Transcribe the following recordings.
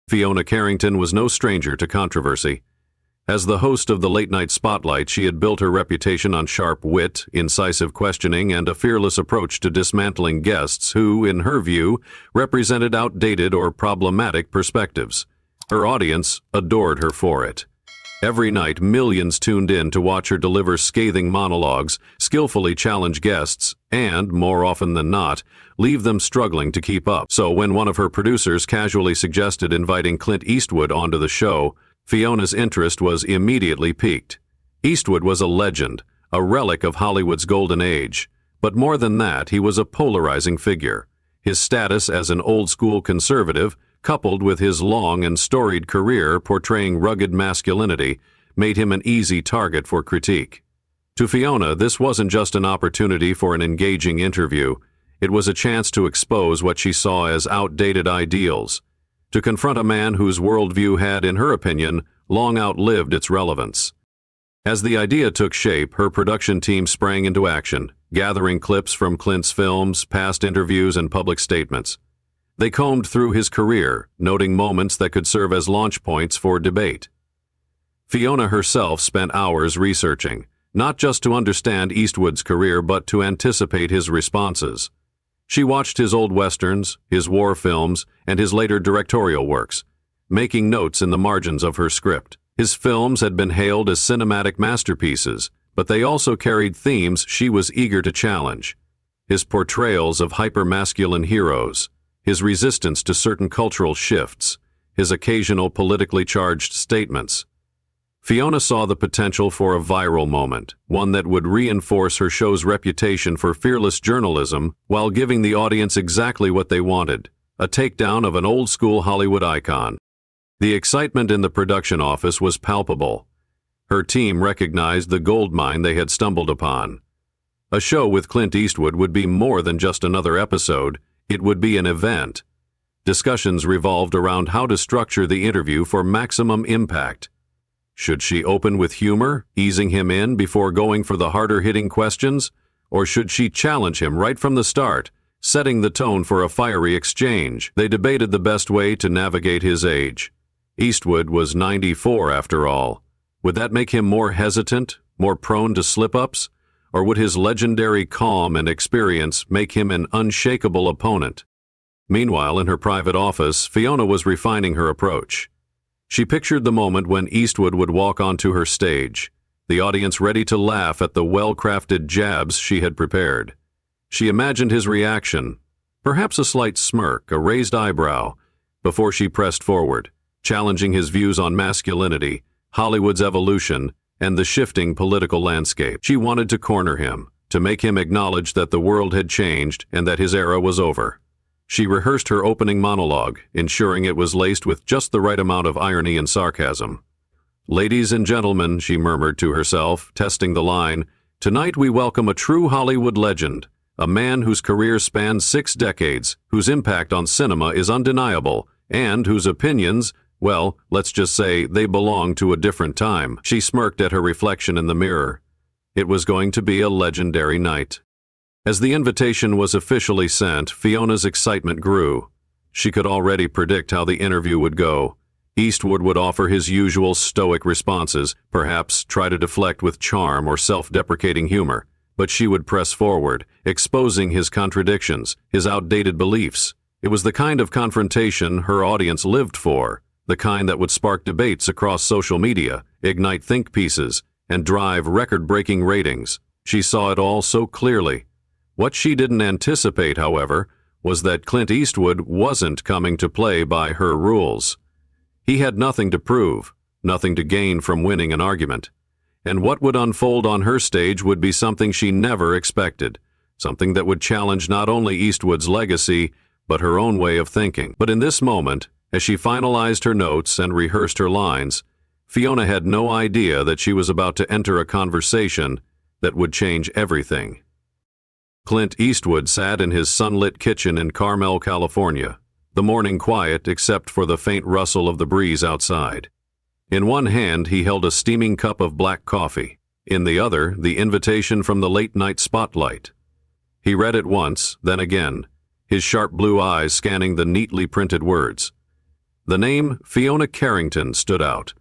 Fiona Carrington was no stranger to controversy. As the host of the late-night spotlight, she had built her reputation on sharp wit, incisive questioning, and a fearless approach to dismantling guests who, in her view, represented outdated or problematic perspectives. Her audience adored her for it. Every night, millions tuned in to watch her deliver scathing monologues, skillfully challenge guests, and, more often than not, leave them struggling to keep up. So when one of her producers casually suggested inviting Clint Eastwood onto the show, Fiona's interest was immediately piqued. Eastwood was a legend, a relic of Hollywood's golden age. But more than that, he was a polarizing figure. His status as an old-school conservative, coupled with his long and storied career portraying rugged masculinity, made him an easy target for critique. To Fiona, this wasn't just an opportunity for an engaging interview. It was a chance to expose what she saw as outdated ideals, to confront a man whose worldview had, in her opinion, long outlived its relevance. As the idea took shape, her production team sprang into action, gathering clips from Clint's films, past interviews, and public statements. They combed through his career, noting moments that could serve as launch points for debate. Fiona herself spent hours researching, not just to understand Eastwood's career but to anticipate his responses. She watched his old westerns, his war films, and his later directorial works, making notes in the margins of her script. His films had been hailed as cinematic masterpieces, but they also carried themes she was eager to challenge. His portrayals of hyper-masculine heroes, his resistance to certain cultural shifts, his occasional politically charged statements. Fiona saw the potential for a viral moment, one that would reinforce her show's reputation for fearless journalism while giving the audience exactly what they wanted, a takedown of an old-school Hollywood icon. The excitement in the production office was palpable. Her team recognized the goldmine they had stumbled upon. A show with Clint Eastwood would be more than just another episode. It would be an event. Discussions revolved around how to structure the interview for maximum impact. Should she open with humor, easing him in before going for the harder-hitting questions? Or should she challenge him right from the start, setting the tone for a fiery exchange? They debated the best way to navigate his age. Eastwood was 94 after all. Would that make him more hesitant, more prone to slip-ups? Or would his legendary calm and experience make him an unshakable opponent? Meanwhile, in her private office, Fiona was refining her approach. She pictured the moment when Eastwood would walk onto her stage, the audience ready to laugh at the well-crafted jabs she had prepared. She imagined his reaction, perhaps a slight smirk, a raised eyebrow, before she pressed forward, challenging his views on masculinity, Hollywood's evolution, and the shifting political landscape. She wanted to corner him, to make him acknowledge that the world had changed and that his era was over. She rehearsed her opening monologue, ensuring it was laced with just the right amount of irony and sarcasm. "Ladies and gentlemen," she murmured to herself, testing the line, "tonight we welcome a true Hollywood legend, a man whose career spans 6 decades, whose impact on cinema is undeniable, and whose opinions, well, let's just say they belong to a different time." She smirked at her reflection in the mirror. It was going to be a legendary night. As the invitation was officially sent, Fiona's excitement grew. She could already predict how the interview would go. Eastwood would offer his usual stoic responses, perhaps try to deflect with charm or self-deprecating humor, but she would press forward, exposing his contradictions, his outdated beliefs. It was the kind of confrontation her audience lived for, the kind that would spark debates across social media, ignite think pieces, and drive record-breaking ratings. She saw it all so clearly. What she didn't anticipate, however, was that Clint Eastwood wasn't coming to play by her rules. He had nothing to prove, nothing to gain from winning an argument. And what would unfold on her stage would be something she never expected, something that would challenge not only Eastwood's legacy, but her own way of thinking. But in this moment, as she finalized her notes and rehearsed her lines, Fiona had no idea that she was about to enter a conversation that would change everything. Clint Eastwood sat in his sunlit kitchen in Carmel, California, the morning quiet except for the faint rustle of the breeze outside. In one hand, he held a steaming cup of black coffee. In the other, the invitation from the late-night spotlight. He read it once, then again, his sharp blue eyes scanning the neatly printed words. The name Fiona Carrington stood out.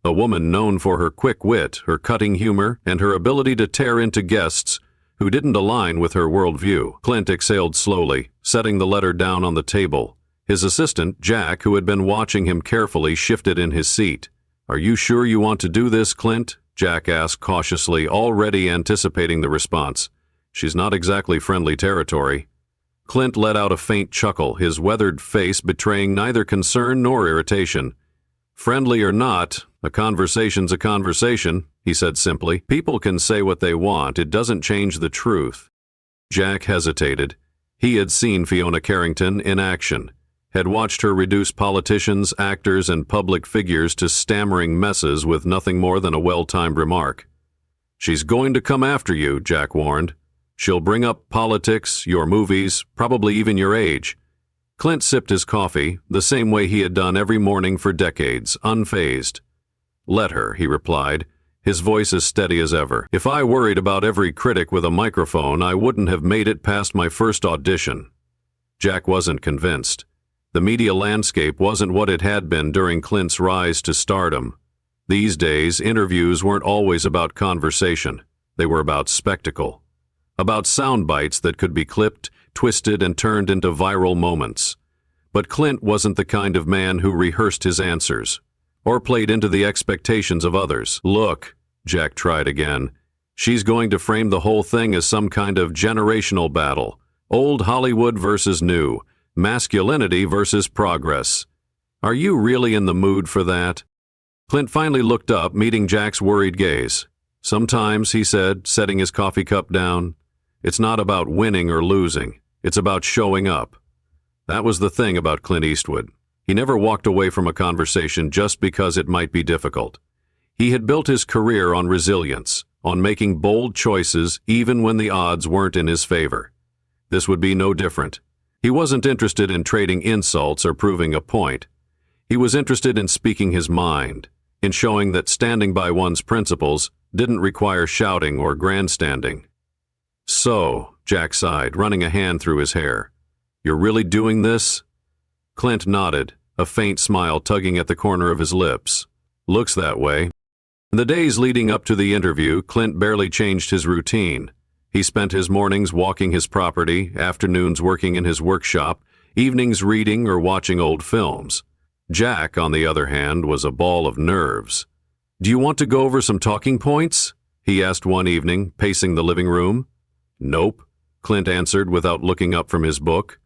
A woman known for her quick wit, her cutting humor, and her ability to tear into guests who didn't align with her worldview. Clint exhaled slowly, setting the letter down on the table. His assistant, Jack, who had been watching him carefully, shifted in his seat. "Are you sure you want to do this, Clint?" Jack asked cautiously, already anticipating the response. "She's not exactly friendly territory." Clint let out a faint chuckle, his weathered face betraying neither concern nor irritation. "Friendly or not, a conversation's a conversation," he said simply. "People can say what they want. It doesn't change the truth." Jack hesitated. He had seen Fiona Carrington in action, had watched her reduce politicians, actors, and public figures to stammering messes with nothing more than a well-timed remark. "She's going to come after you," Jack warned. "She'll bring up politics, your movies, probably even your age." Clint sipped his coffee, the same way he had done every morning for decades, unfazed. "Let her," he replied, his voice as steady as ever. "If I worried about every critic with a microphone, I wouldn't have made it past my first audition." Jack wasn't convinced. The media landscape wasn't what it had been during Clint's rise to stardom. These days, interviews weren't always about conversation. They were about spectacle. About sound bites that could be clipped, twisted, and turned into viral moments. But Clint wasn't the kind of man who rehearsed his answers, or played into the expectations of others. "Look," Jack tried again, "she's going to frame the whole thing as some kind of generational battle. Old Hollywood versus new. Masculinity versus progress. Are you really in the mood for that?" Clint finally looked up, meeting Jack's worried gaze. "Sometimes," he said, setting his coffee cup down, "it's not about winning or losing. It's about showing up." That was the thing about Clint Eastwood. He never walked away from a conversation just because it might be difficult. He had built his career on resilience, on making bold choices even when the odds weren't in his favor. This would be no different. He wasn't interested in trading insults or proving a point. He was interested in speaking his mind, in showing that standing by one's principles didn't require shouting or grandstanding. "So," Jack sighed, running a hand through his hair, "you're really doing this?" Clint nodded, a faint smile tugging at the corner of his lips. "Looks that way." In the days leading up to the interview, Clint barely changed his routine. He spent his mornings walking his property, afternoons working in his workshop, evenings reading or watching old films. Jack, on the other hand, was a ball of nerves. "Do you want to go over some talking points?" he asked one evening, pacing the living room. "Nope," Clint answered without looking up from his book.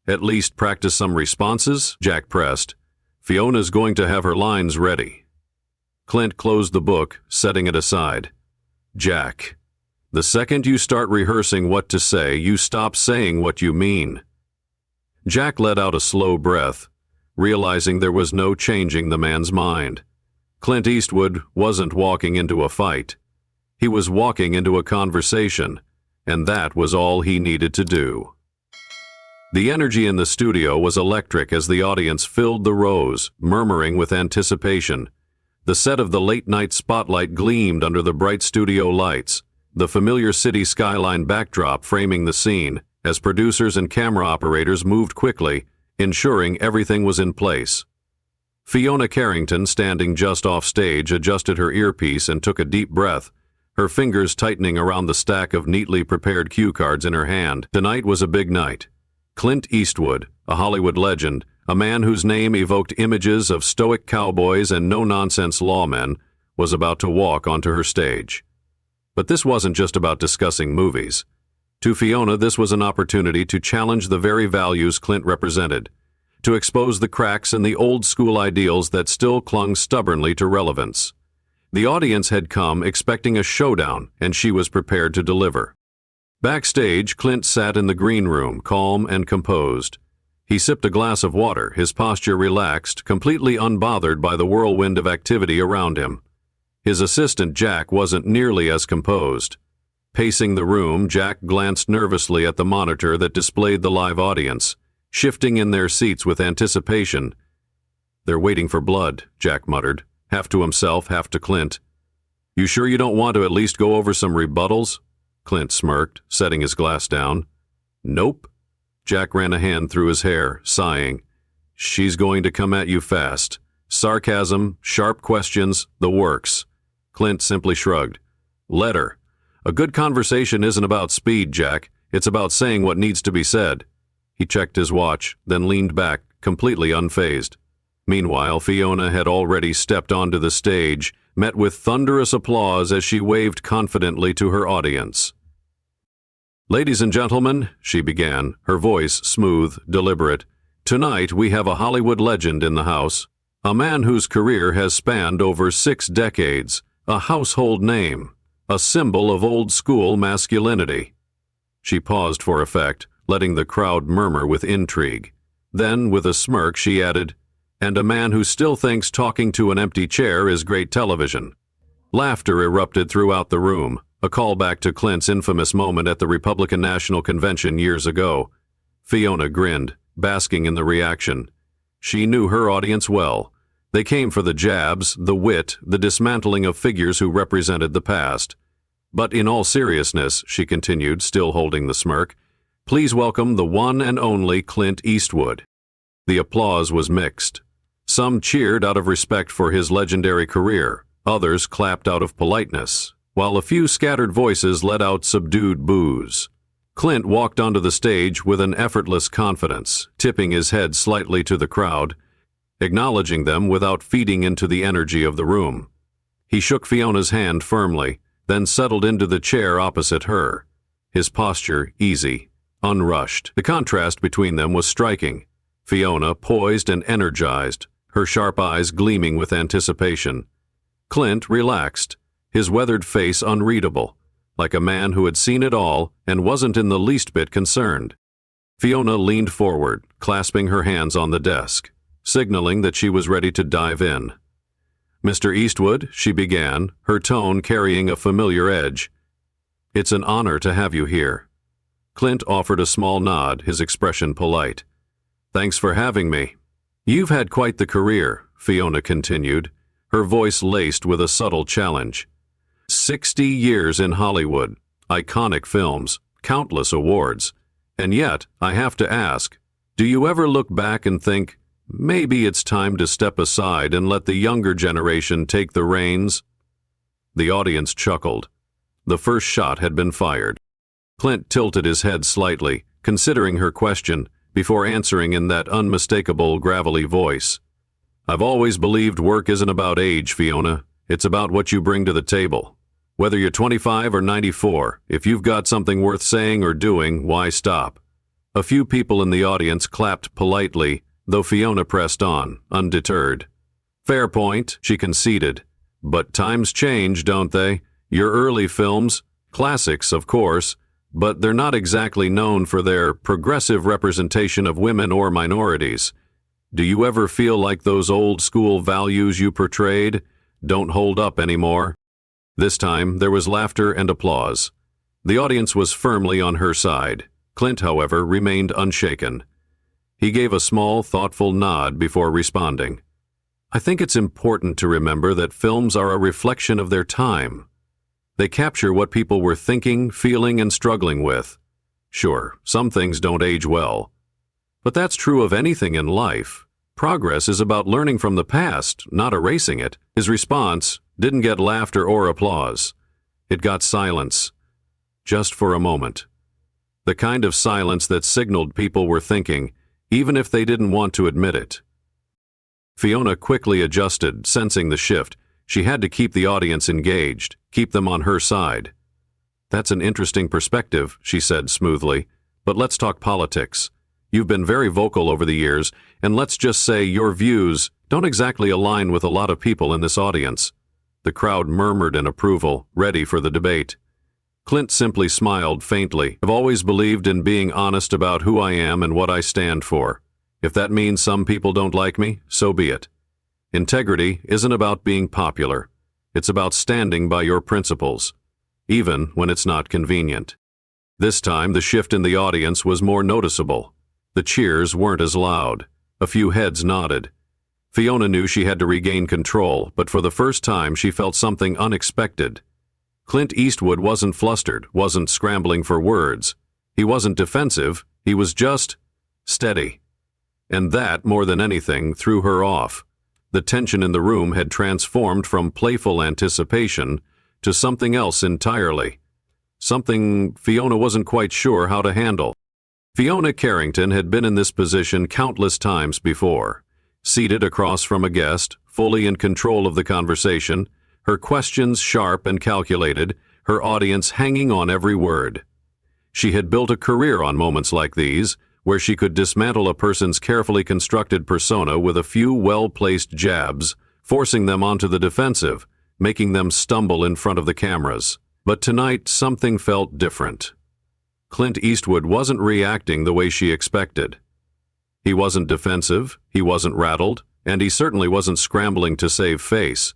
"At least practice some responses?" Jack pressed. "Fiona's going to have her lines ready." Clint closed the book, setting it aside. "Jack, the second you start rehearsing what to say, you stop saying what you mean." Jack let out a slow breath, realizing there was no changing the man's mind. Clint Eastwood wasn't walking into a fight. He was walking into a conversation, and that was all he needed to do. The energy in the studio was electric as the audience filled the rows, murmuring with anticipation. The set of the late-night spotlight gleamed under the bright studio lights, the familiar city skyline backdrop framing the scene, as producers and camera operators moved quickly, ensuring everything was in place. Fiona Carrington, standing just off stage, adjusted her earpiece and took a deep breath, her fingers tightening around the stack of neatly prepared cue cards in her hand. Tonight was a big night. Clint Eastwood, a Hollywood legend, a man whose name evoked images of stoic cowboys and no-nonsense lawmen, was about to walk onto her stage. But this wasn't just about discussing movies. To Fiona, this was an opportunity to challenge the very values Clint represented, to expose the cracks in the old-school ideals that still clung stubbornly to relevance. The audience had come expecting a showdown, and she was prepared to deliver. Backstage, Clint sat in the green room, calm and composed. He sipped a glass of water, his posture relaxed, completely unbothered by the whirlwind of activity around him. His assistant, Jack, wasn't nearly as composed. Pacing the room, Jack glanced nervously at the monitor that displayed the live audience, shifting in their seats with anticipation. "They're waiting for blood," Jack muttered, half to himself, half to Clint. "You sure you don't want to at least go over some rebuttals?" Clint smirked, setting his glass down. "Nope." Jack ran a hand through his hair, sighing. She's going to come at you fast. Sarcasm, sharp questions, the works. Clint simply shrugged. Let her. A good conversation isn't about speed, Jack. It's about saying what needs to be said. He checked his watch, then leaned back, completely unfazed. Meanwhile, Fiona had already stepped onto the stage, met with thunderous applause as she waved confidently to her audience. Ladies and gentlemen, she began, her voice smooth, deliberate. Tonight we have a Hollywood legend in the house, a man whose career has spanned over 6 decades, a household name, a symbol of old-school masculinity. She paused for effect, letting the crowd murmur with intrigue. Then, with a smirk, she added, and a man who still thinks talking to an empty chair is great television. Laughter erupted throughout the room, a callback to Clint's infamous moment at the Republican National Convention years ago. Fiona grinned, basking in the reaction. She knew her audience well. They came for the jabs, the wit, the dismantling of figures who represented the past. But in all seriousness, she continued, still holding the smirk, please welcome the one and only Clint Eastwood. The applause was mixed. Some cheered out of respect for his legendary career, others clapped out of politeness, while a few scattered voices let out subdued boos. Clint walked onto the stage with an effortless confidence, tipping his head slightly to the crowd, acknowledging them without feeding into the energy of the room. He shook Fiona's hand firmly, then settled into the chair opposite her, his posture easy, unrushed. The contrast between them was striking. Fiona poised and energized, her sharp eyes gleaming with anticipation. Clint relaxed, his weathered face unreadable, like a man who had seen it all and wasn't in the least bit concerned. Fiona leaned forward, clasping her hands on the desk, signaling that she was ready to dive in. Mr. Eastwood, she began, her tone carrying a familiar edge. It's an honor to have you here. Clint offered a small nod, his expression polite. Thanks for having me. You've had quite the career, Fiona continued, her voice laced with a subtle challenge. 60 years in Hollywood, iconic films, countless awards. And yet, I have to ask, do you ever look back and think, maybe it's time to step aside and let the younger generation take the reins? The audience chuckled. The first shot had been fired. Clint tilted his head slightly, considering her question, before answering in that unmistakable, gravelly voice. I've always believed work isn't about age, Fiona. It's about what you bring to the table. Whether you're 25 or 94, if you've got something worth saying or doing, why stop? A few people in the audience clapped politely, though Fiona pressed on, undeterred. Fair point, she conceded. But times change, don't they? Your early films, classics, of course, but they're not exactly known for their progressive representation of women or minorities. Do you ever feel like those old-school values you portrayed don't hold up anymore? This time, there was laughter and applause. The audience was firmly on her side. Clint, however, remained unshaken. He gave a small, thoughtful nod before responding. I think it's important to remember that films are a reflection of their time. They capture what people were thinking, feeling, and struggling with. Sure, some things don't age well. But that's true of anything in life. Progress is about learning from the past, not erasing it. His response didn't get laughter or applause. It got silence. Just for a moment. The kind of silence that signaled people were thinking, even if they didn't want to admit it. Fiona quickly adjusted, sensing the shift. She had to keep the audience engaged, keep them on her side. That's an interesting perspective, she said smoothly, but let's talk politics. You've been very vocal over the years, and let's just say your views don't exactly align with a lot of people in this audience. The crowd murmured in approval, ready for the debate. Clint simply smiled faintly. I've always believed in being honest about who I am and what I stand for. If that means some people don't like me, so be it. Integrity isn't about being popular. It's about standing by your principles, even when it's not convenient. This time, the shift in the audience was more noticeable. The cheers weren't as loud. A few heads nodded. Fiona knew she had to regain control, but for the first time she felt something unexpected. Clint Eastwood wasn't flustered, wasn't scrambling for words. He wasn't defensive, he was just steady. And that, more than anything, threw her off. The tension in the room had transformed from playful anticipation to something else entirely. Something Fiona wasn't quite sure how to handle. Fiona Carrington had been in this position countless times before. Seated across from a guest, fully in control of the conversation, her questions sharp and calculated, her audience hanging on every word. She had built a career on moments like these, where she could dismantle a person's carefully constructed persona with a few well-placed jabs, forcing them onto the defensive, making them stumble in front of the cameras. But tonight, something felt different. Clint Eastwood wasn't reacting the way she expected. He wasn't defensive, he wasn't rattled, and he certainly wasn't scrambling to save face.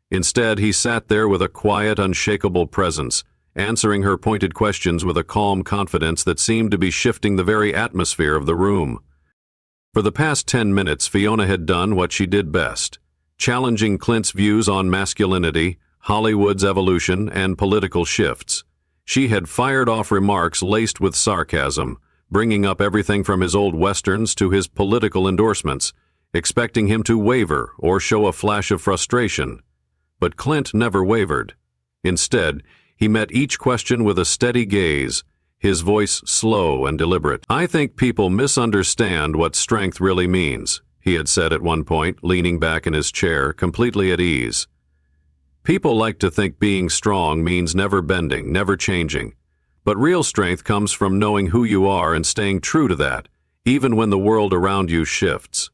Instead, he sat there with a quiet, unshakable presence, answering her pointed questions with a calm confidence that seemed to be shifting the very atmosphere of the room. For the past 10 minutes, Fiona had done what she did best, challenging Clint's views on masculinity, Hollywood's evolution, and political shifts. She had fired off remarks laced with sarcasm, bringing up everything from his old westerns to his political endorsements, expecting him to waver or show a flash of frustration. But Clint never wavered. Instead, he met each question with a steady gaze, his voice slow and deliberate. "I think people misunderstand what strength really means," he had said at one point, leaning back in his chair, completely at ease. "People like to think being strong means never bending, never changing. But real strength comes from knowing who you are and staying true to that, even when the world around you shifts.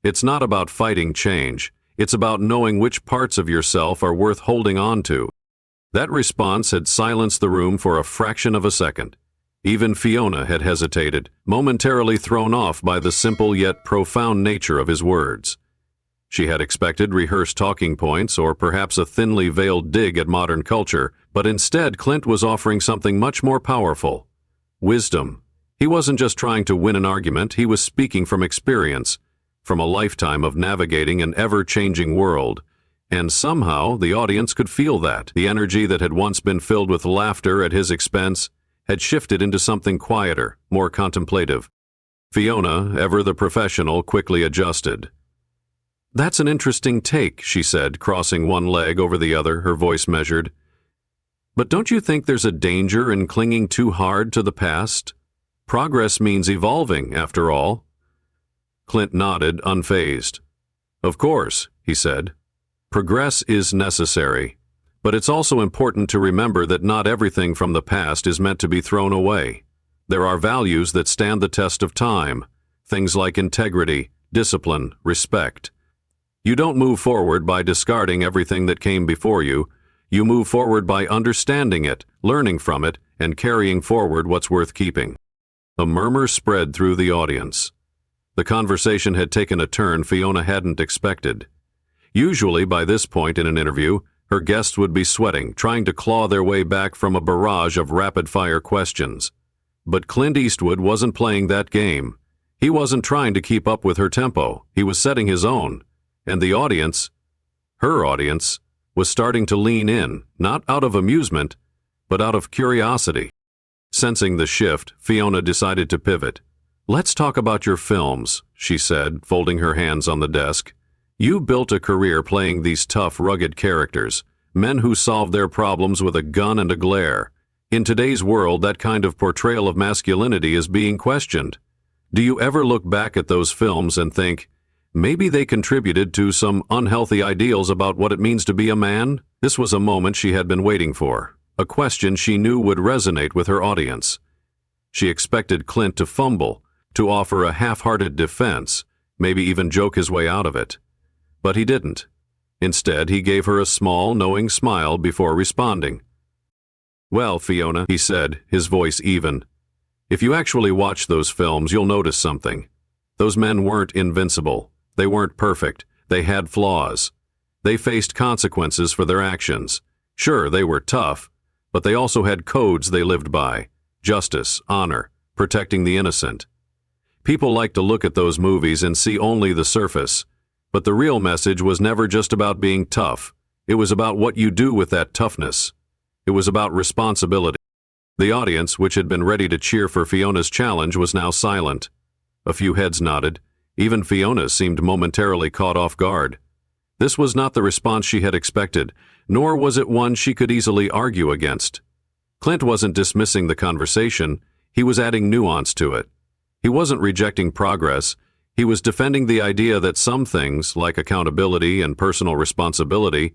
It's not about fighting change. It's about knowing which parts of yourself are worth holding on to." That response had silenced the room for a fraction of a second. Even Fiona had hesitated, momentarily thrown off by the simple yet profound nature of his words. She had expected rehearsed talking points or perhaps a thinly veiled dig at modern culture, but instead Clint was offering something much more powerful. Wisdom. He wasn't just trying to win an argument, he was speaking from experience, from a lifetime of navigating an ever-changing world. And somehow the audience could feel that. The energy that had once been filled with laughter at his expense had shifted into something quieter, more contemplative. Fiona, ever the professional, quickly adjusted. "That's an interesting take," she said, crossing one leg over the other, her voice measured. "But don't you think there's a danger in clinging too hard to the past? Progress means evolving, after all." Clint nodded, unfazed. "Of course," he said. "Progress is necessary, but it's also important to remember that not everything from the past is meant to be thrown away. There are values that stand the test of time, things like integrity, discipline, respect. You don't move forward by discarding everything that came before you. You move forward by understanding it, learning from it, and carrying forward what's worth keeping." A murmur spread through the audience. The conversation had taken a turn Fiona hadn't expected. Usually, by this point in an interview, her guests would be sweating, trying to claw their way back from a barrage of rapid-fire questions. But Clint Eastwood wasn't playing that game. He wasn't trying to keep up with her tempo. He was setting his own. And the audience, her audience, was starting to lean in, not out of amusement, but out of curiosity. Sensing the shift, Fiona decided to pivot. "Let's talk about your films," she said, folding her hands on the desk. "You built a career playing these tough, rugged characters, men who solved their problems with a gun and a glare. In today's world, that kind of portrayal of masculinity is being questioned. Do you ever look back at those films and think, maybe they contributed to some unhealthy ideals about what it means to be a man?" This was a moment she had been waiting for, a question she knew would resonate with her audience. She expected Clint to fumble, to offer a half-hearted defense, maybe even joke his way out of it. But he didn't. Instead, he gave her a small, knowing smile before responding. "Well, Fiona," he said, his voice even, "if you actually watch those films, you'll notice something. Those men weren't invincible. They weren't perfect. They had flaws. They faced consequences for their actions. Sure, they were tough, but they also had codes they lived by. Justice, honor, protecting the innocent. People like to look at those movies and see only the surface, but the real message was never just about being tough. It was about what you do with that toughness. It was about responsibility." The audience, which had been ready to cheer for Fiona's challenge, was now silent. A few heads nodded, Even Fiona seemed momentarily caught off guard. This was not the response she had expected, nor was it one she could easily argue against. Clint wasn't dismissing the conversation, he was adding nuance to it. He wasn't rejecting progress, he was defending the idea that some things, like accountability and personal responsibility,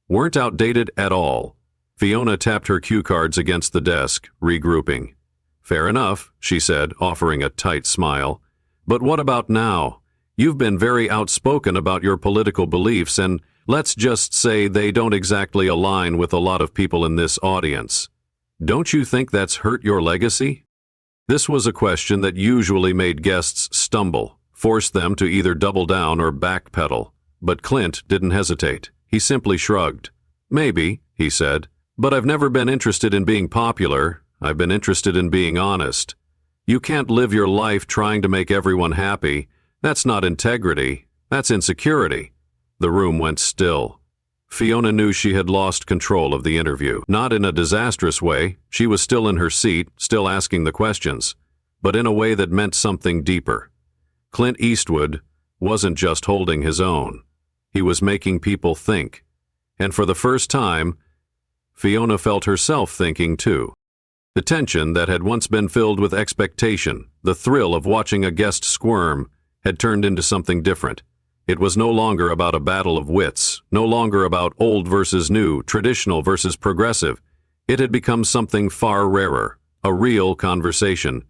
weren't outdated at all. Fiona tapped her cue cards against the desk, regrouping. "Fair enough," she said, offering a tight smile. "But what about now? You've been very outspoken about your political beliefs, and let's just say they don't exactly align with a lot of people in this audience. Don't you think that's hurt your legacy?" This was a question that usually made guests stumble, forced them to either double down or backpedal. But Clint didn't hesitate. He simply shrugged. "Maybe," he said, "but I've never been interested in being popular. I've been interested in being honest. You can't live your life trying to make everyone happy. That's not integrity. That's insecurity." The room went still. Fiona knew she had lost control of the interview. Not in a disastrous way. She was still in her seat, still asking the questions, but in a way that meant something deeper. Clint Eastwood wasn't just holding his own. He was making people think. And for the first time, Fiona felt herself thinking too. The tension that had once been filled with expectation, the thrill of watching a guest squirm, had turned into something different. It was no longer about a battle of wits, no longer about old versus new, traditional versus progressive. It had become something far rarer, a real conversation.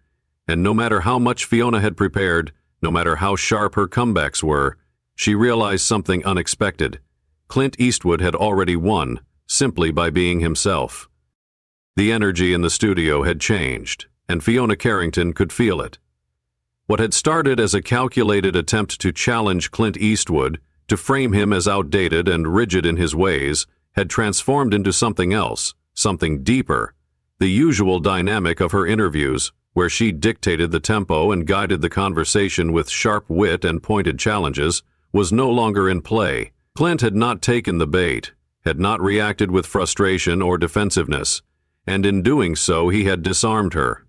And no matter how much Fiona had prepared, no matter how sharp her comebacks were, she realized something unexpected. Clint Eastwood had already won, simply by being himself. The energy in the studio had changed, and Fiona Carrington could feel it. What had started as a calculated attempt to challenge Clint Eastwood, to frame him as outdated and rigid in his ways, had transformed into something else, something deeper. The usual dynamic of her interviews, where she dictated the tempo and guided the conversation with sharp wit and pointed challenges, was no longer in play. Clint had not taken the bait, had not reacted with frustration or defensiveness, and in doing so he had disarmed her.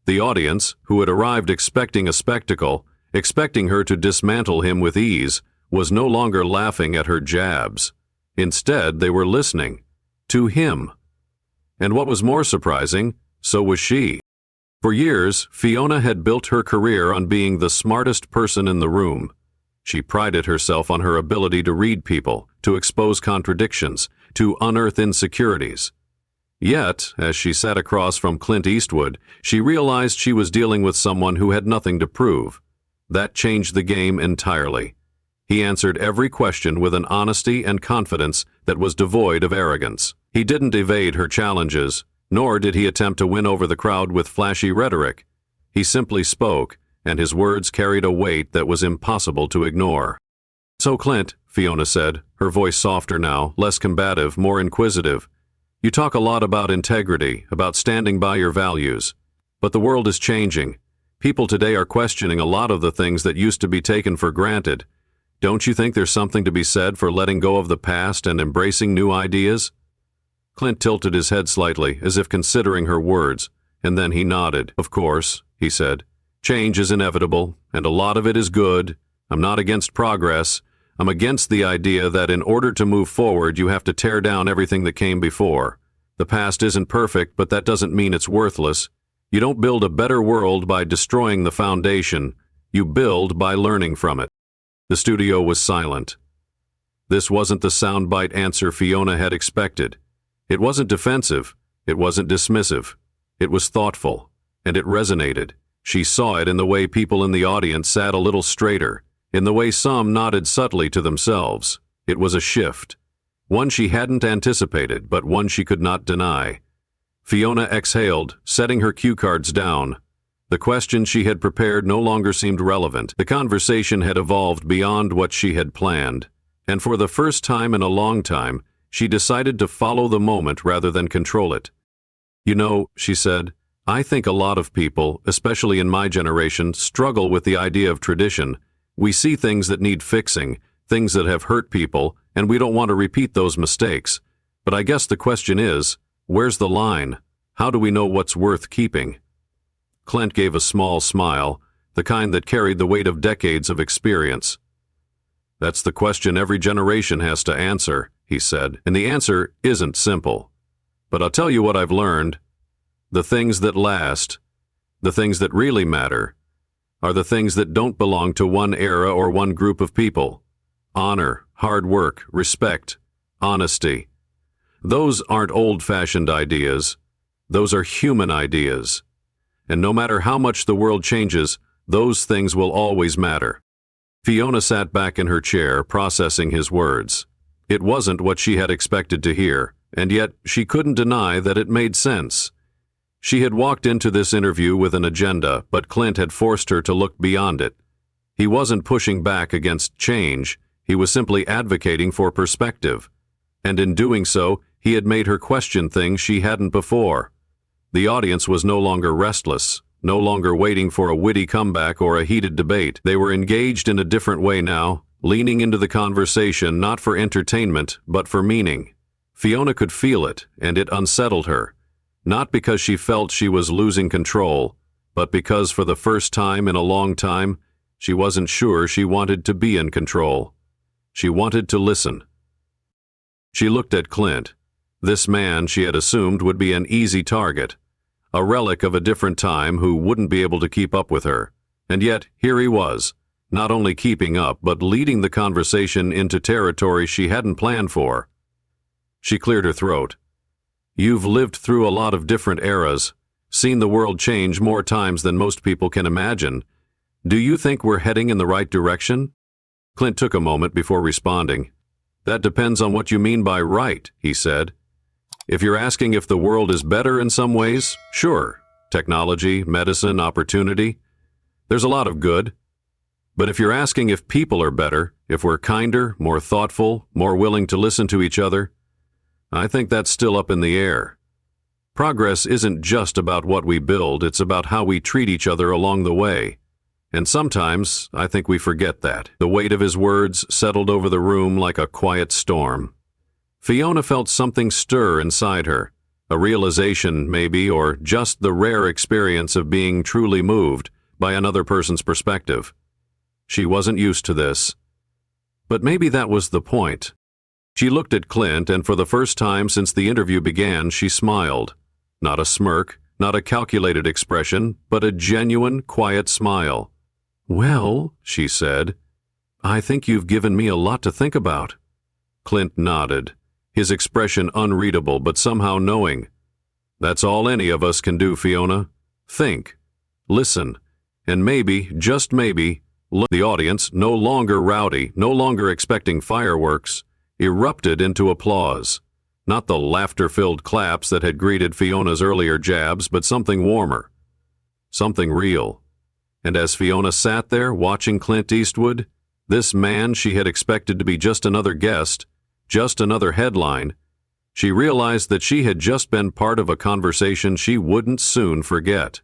The audience, who had arrived expecting a spectacle, expecting her to dismantle him with ease, was no longer laughing at her jabs. Instead, they were listening. To him. And what was more surprising, so was she. For years, Fiona had built her career on being the smartest person in the room. She prided herself on her ability to read people, to expose contradictions, to unearth insecurities. Yet, as she sat across from Clint Eastwood, she realized she was dealing with someone who had nothing to prove. That changed the game entirely. He answered every question with an honesty and confidence that was devoid of arrogance. He didn't evade her challenges, nor did he attempt to win over the crowd with flashy rhetoric. He simply spoke, and his words carried a weight that was impossible to ignore. "So Clint," Fiona said, her voice softer now, less combative, more inquisitive, "you talk a lot about integrity, about standing by your values. But the world is changing. People today are questioning a lot of the things that used to be taken for granted. Don't you think there's something to be said for letting go of the past and embracing new ideas?" Clint tilted his head slightly, as if considering her words, and then he nodded. "Of course," he said. "Change is inevitable, and a lot of it is good. I'm not against progress. I'm against the idea that in order to move forward, you have to tear down everything that came before. The past isn't perfect, but that doesn't mean it's worthless. You don't build a better world by destroying the foundation. You build by learning from it." The studio was silent. This wasn't the soundbite answer Fiona had expected. It wasn't defensive. It wasn't dismissive. It was thoughtful, and it resonated. She saw it in the way people in the audience sat a little straighter, in the way some nodded subtly to themselves. It was a shift. One she hadn't anticipated, but one she could not deny. Fiona exhaled, setting her cue cards down. The question she had prepared no longer seemed relevant. The conversation had evolved beyond what she had planned, and for the first time in a long time, she decided to follow the moment rather than control it. "You know," she said, "I think a lot of people, especially in my generation, struggle with the idea of tradition. We see things that need fixing, things that have hurt people, and we don't want to repeat those mistakes. But I guess the question is, where's the line? How do we know what's worth keeping?" Clint gave a small smile, the kind that carried the weight of decades of experience. "That's the question every generation has to answer," he said, "and the answer isn't simple. But I'll tell you what I've learned. The things that last, the things that really matter, are the things that don't belong to one era or one group of people. Honor, hard work, respect, honesty. Those aren't old-fashioned ideas. Those are human ideas. And no matter how much the world changes, those things will always matter." Fiona sat back in her chair, processing his words. It wasn't what she had expected to hear, and yet she couldn't deny that it made sense. She had walked into this interview with an agenda, but Clint had forced her to look beyond it. He wasn't pushing back against change, he was simply advocating for perspective. And in doing so, he had made her question things she hadn't before. The audience was no longer restless, no longer waiting for a witty comeback or a heated debate. They were engaged in a different way now, leaning into the conversation not for entertainment, but for meaning. Fiona could feel it, and it unsettled her. Not because she felt she was losing control, but because for the first time in a long time, she wasn't sure she wanted to be in control. She wanted to listen. She looked at Clint. This man she had assumed would be an easy target, a relic of a different time who wouldn't be able to keep up with her. And yet, here he was, not only keeping up, but leading the conversation into territory she hadn't planned for. She cleared her throat. "You've lived through a lot of different eras, seen the world change more times than most people can imagine. Do you think we're heading in the right direction?" Clint took a moment before responding. "That depends on what you mean by right," he said. "If you're asking if the world is better in some ways, sure. Technology, medicine, opportunity. There's a lot of good. But if you're asking if people are better, if we're kinder, more thoughtful, more willing to listen to each other, I think that's still up in the air. Progress isn't just about what we build, it's about how we treat each other along the way. And sometimes, I think we forget that." The weight of his words settled over the room like a quiet storm. Fiona felt something stir inside her, a realization maybe, or just the rare experience of being truly moved by another person's perspective. She wasn't used to this. But maybe that was the point. She looked at Clint, and for the first time since the interview began, she smiled. Not a smirk, not a calculated expression, but a genuine, quiet smile. "Well," she said, "I think you've given me a lot to think about." Clint nodded, his expression unreadable but somehow knowing. "That's all any of us can do, Fiona. Think, listen, and maybe, just maybe, the audience, no longer rowdy, no longer expecting fireworks, erupted into applause. Not the laughter-filled claps that had greeted Fiona's earlier jabs, but something warmer. Something real. And as Fiona sat there watching Clint Eastwood, this man she had expected to be just another guest, just another headline, she realized that she had just been part of a conversation she wouldn't soon forget.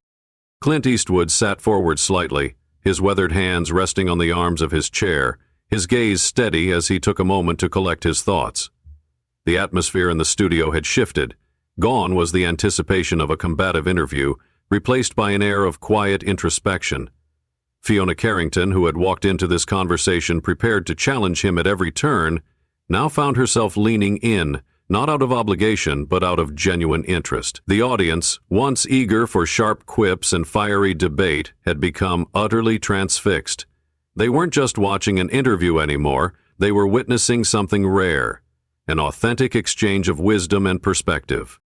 Clint Eastwood sat forward slightly, his weathered hands resting on the arms of his chair, his gaze steady as he took a moment to collect his thoughts. The atmosphere in the studio had shifted. Gone was the anticipation of a combative interview, replaced by an air of quiet introspection. Fiona Carrington, who had walked into this conversation prepared to challenge him at every turn, now found herself leaning in, not out of obligation, but out of genuine interest. The audience, once eager for sharp quips and fiery debate, had become utterly transfixed. They weren't just watching an interview anymore, they were witnessing something rare, an authentic exchange of wisdom and perspective.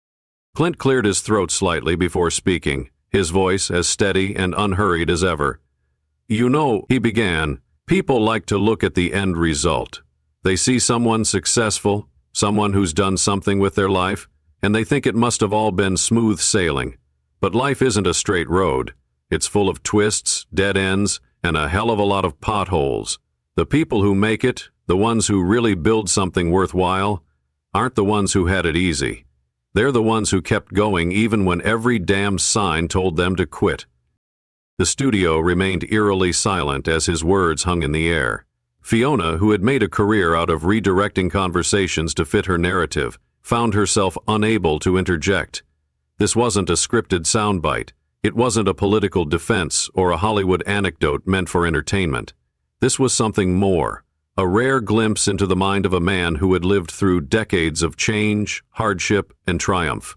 Clint cleared his throat slightly before speaking, his voice as steady and unhurried as ever. "You know," he began, "people like to look at the end result. They see someone successful, someone who's done something with their life, and they think it must have all been smooth sailing. But life isn't a straight road. It's full of twists, dead ends, and a hell of a lot of potholes. The people who make it, the ones who really build something worthwhile, aren't the ones who had it easy. They're the ones who kept going even when every damn sign told them to quit." The studio remained eerily silent as his words hung in the air. Fiona, who had made a career out of redirecting conversations to fit her narrative, found herself unable to interject. This wasn't a scripted soundbite. It wasn't a political defense or a Hollywood anecdote meant for entertainment. This was something more, a rare glimpse into the mind of a man who had lived through decades of change, hardship, and triumph.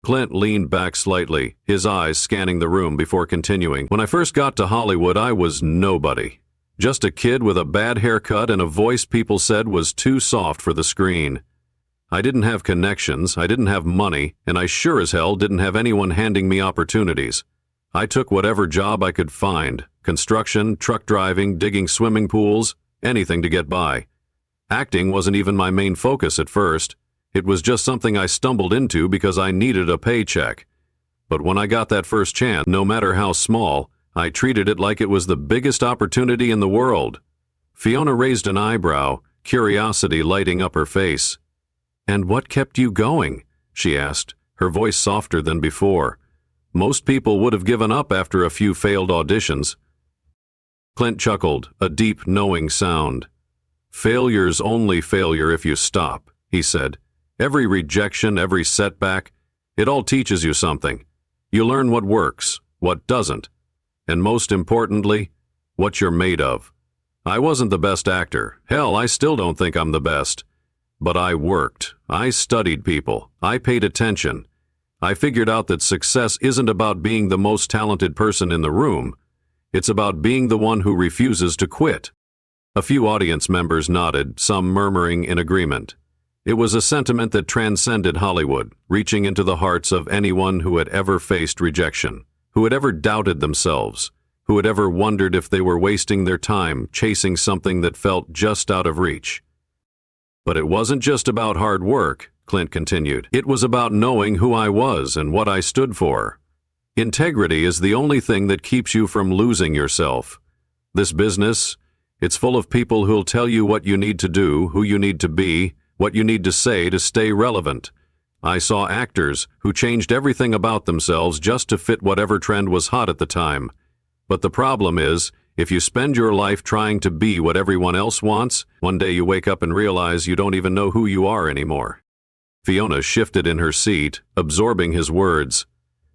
Clint leaned back slightly, his eyes scanning the room before continuing. When I first got to Hollywood, I was nobody. Just a kid with a bad haircut and a voice people said was too soft for the screen. I didn't have connections, I didn't have money, and I sure as hell didn't have anyone handing me opportunities. I took whatever job I could find, construction, truck driving, digging swimming pools, anything to get by. Acting wasn't even my main focus at first. It was just something I stumbled into because I needed a paycheck. But when I got that first chance, no matter how small, I treated it like it was the biggest opportunity in the world. Fiona raised an eyebrow, curiosity lighting up her face. "And what kept you going?" she asked, her voice softer than before. Most people would have given up after a few failed auditions. Clint chuckled, a deep, knowing sound. "Failure's only failure if you stop," he said. "Every rejection, every setback, it all teaches you something. You learn what works, what doesn't, and most importantly, what you're made of. I wasn't the best actor. Hell, I still don't think I'm the best. But I worked. I studied people. I paid attention. I figured out that success isn't about being the most talented person in the room. It's about being the one who refuses to quit." A few audience members nodded, some murmuring in agreement. It was a sentiment that transcended Hollywood, reaching into the hearts of anyone who had ever faced rejection, who had ever doubted themselves, who had ever wondered if they were wasting their time chasing something that felt just out of reach. "But it wasn't just about hard work," Clint continued. "It was about knowing who I was and what I stood for. Integrity is the only thing that keeps you from losing yourself. This business, it's full of people who'll tell you what you need to do, who you need to be, what you need to say to stay relevant. I saw actors who changed everything about themselves just to fit whatever trend was hot at the time. But the problem is, if you spend your life trying to be what everyone else wants, one day you wake up and realize you don't even know who you are anymore." Fiona shifted in her seat, absorbing his words.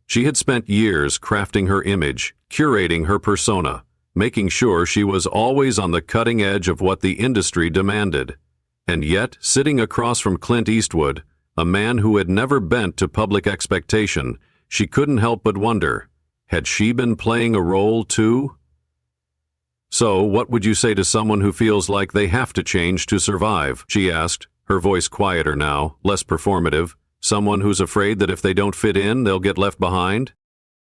She had spent years crafting her image, curating her persona, making sure she was always on the cutting edge of what the industry demanded. And yet, sitting across from Clint Eastwood, a man who had never bent to public expectation, she couldn't help but wonder, had she been playing a role too? "So, what would you say to someone who feels like they have to change to survive?" she asked, her voice quieter now, less performative. "Someone who's afraid that if they don't fit in, they'll get left behind?"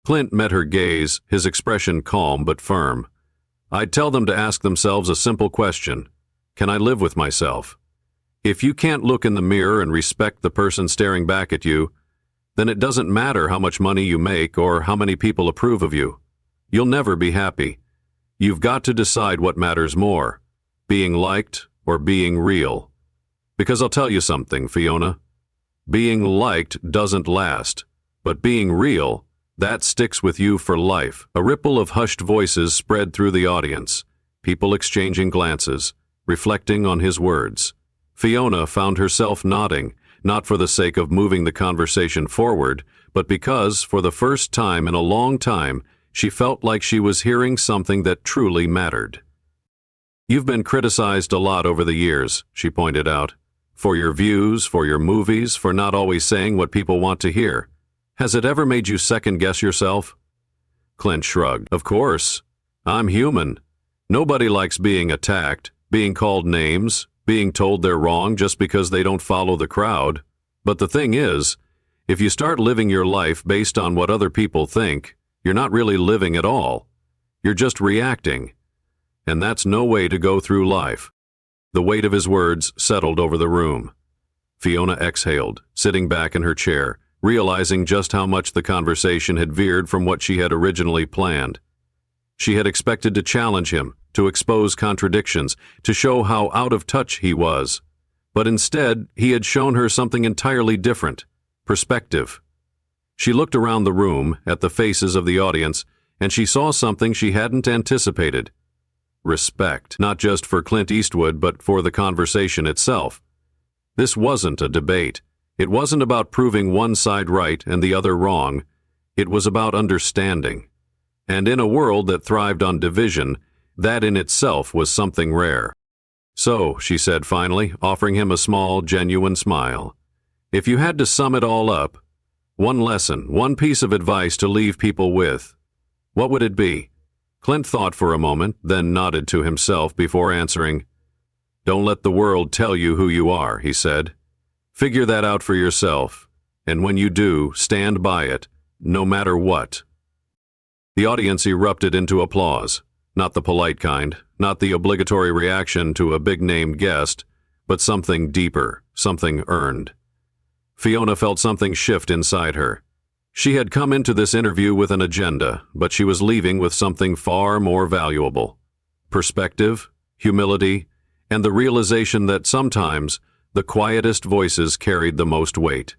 Clint met her gaze, his expression calm but firm. "I'd tell them to ask themselves a simple question. Can I live with myself? If you can't look in the mirror and respect the person staring back at you, then it doesn't matter how much money you make or how many people approve of you. You'll never be happy. You've got to decide what matters more, being liked or being real. Because I'll tell you something, Fiona. Being liked doesn't last, but being real, that sticks with you for life." A ripple of hushed voices spread through the audience, people exchanging glances, reflecting on his words. Fiona found herself nodding, not for the sake of moving the conversation forward, but because, for the first time in a long time, she felt like she was hearing something that truly mattered. "You've been criticized a lot over the years," she pointed out, "for your views, for your movies, for not always saying what people want to hear. Has it ever made you second-guess yourself?" Clint shrugged. "Of course. I'm human. Nobody likes being attacked, being called names, being told they're wrong just because they don't follow the crowd. But the thing is, if you start living your life based on what other people think, you're not really living at all. You're just reacting. And that's no way to go through life." The weight of his words settled over the room. Fiona exhaled, sitting back in her chair, realizing just how much the conversation had veered from what she had originally planned. She had expected to challenge him, to expose contradictions, to show how out of touch he was. But instead, he had shown her something entirely different: perspective. She looked around the room, at the faces of the audience, and she saw something she hadn't anticipated. Respect, not just for Clint Eastwood, but for the conversation itself. This wasn't a debate. It wasn't about proving one side right and the other wrong. It was about understanding. And in a world that thrived on division, that in itself was something rare. "So," she said finally, offering him a small, genuine smile, "if you had to sum it all up, one lesson, one piece of advice to leave people with, what would it be?" Clint thought for a moment, then nodded to himself before answering. "Don't let the world tell you who you are," he said. "Figure that out for yourself, and when you do, stand by it, no matter what." The audience erupted into applause, not the polite kind, not the obligatory reaction to a big-named guest, but something deeper, something earned. Fiona felt something shift inside her. She had come into this interview with an agenda, but she was leaving with something far more valuable: perspective, humility, and the realization that sometimes the quietest voices carried the most weight.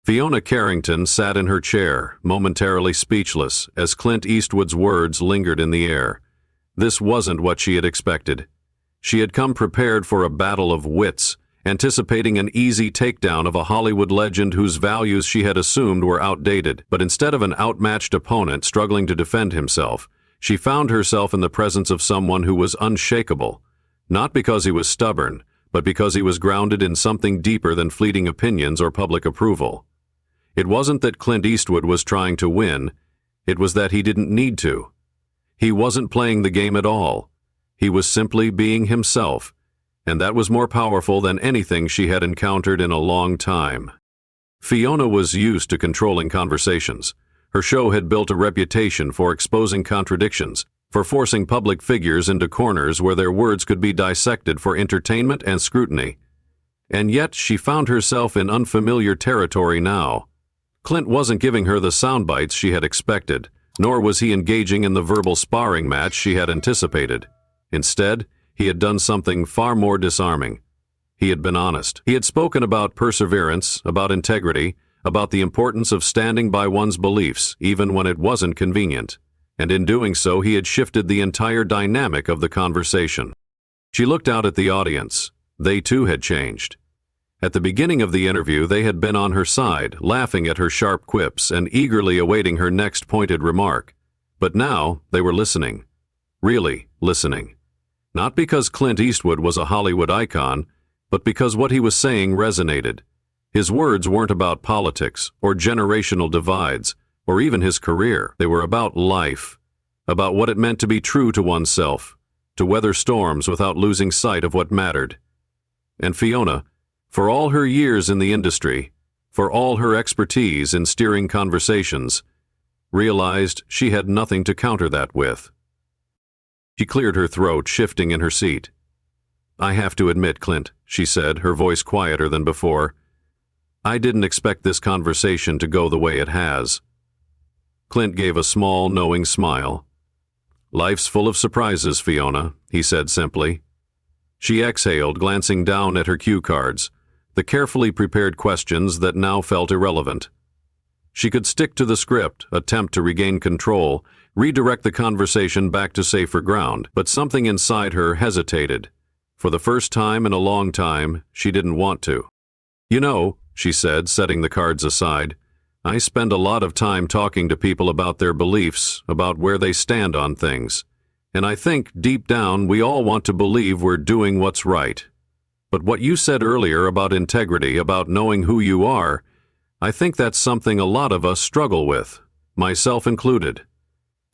Fiona Carrington sat in her chair, momentarily speechless, as Clint Eastwood's words lingered in the air. This wasn't what she had expected. She had come prepared for a battle of wits, anticipating an easy takedown of a Hollywood legend whose values she had assumed were outdated. But instead of an outmatched opponent struggling to defend himself, she found herself in the presence of someone who was unshakable, not because he was stubborn, but because he was grounded in something deeper than fleeting opinions or public approval. It wasn't that Clint Eastwood was trying to win, it was that he didn't need to. He wasn't playing the game at all. He was simply being himself, and that was more powerful than anything she had encountered in a long time. Fiona was used to controlling conversations. Her show had built a reputation for exposing contradictions, for forcing public figures into corners where their words could be dissected for entertainment and scrutiny. And yet she found herself in unfamiliar territory now. Clint wasn't giving her the sound bites she had expected, nor was he engaging in the verbal sparring match she had anticipated. Instead, he had done something far more disarming. He had been honest. He had spoken about perseverance, about integrity, about the importance of standing by one's beliefs, even when it wasn't convenient. And in doing so, he had shifted the entire dynamic of the conversation. She looked out at the audience. They too had changed. At the beginning of the interview, they had been on her side, laughing at her sharp quips and eagerly awaiting her next pointed remark. But now, they were listening. Really listening. Not because Clint Eastwood was a Hollywood icon, but because what he was saying resonated. His words weren't about politics or generational divides or even his career. They were about life, about what it meant to be true to oneself, to weather storms without losing sight of what mattered. And Fiona, for all her years in the industry, for all her expertise in steering conversations, realized she had nothing to counter that with. She cleared her throat, shifting in her seat. "I have to admit, Clint," she said, her voice quieter than before, "I didn't expect this conversation to go the way it has." Clint gave a small, knowing smile. "Life's full of surprises, Fiona," he said simply. She exhaled, glancing down at her cue cards, the carefully prepared questions that now felt irrelevant. She could stick to the script, attempt to regain control, redirect the conversation back to safer ground, but something inside her hesitated. For the first time in a long time, she didn't want to. "You know," she said, setting the cards aside, "I spend a lot of time talking to people about their beliefs, about where they stand on things. And I think, deep down, we all want to believe we're doing what's right. But what you said earlier about integrity, about knowing who you are, I think that's something a lot of us struggle with, myself included."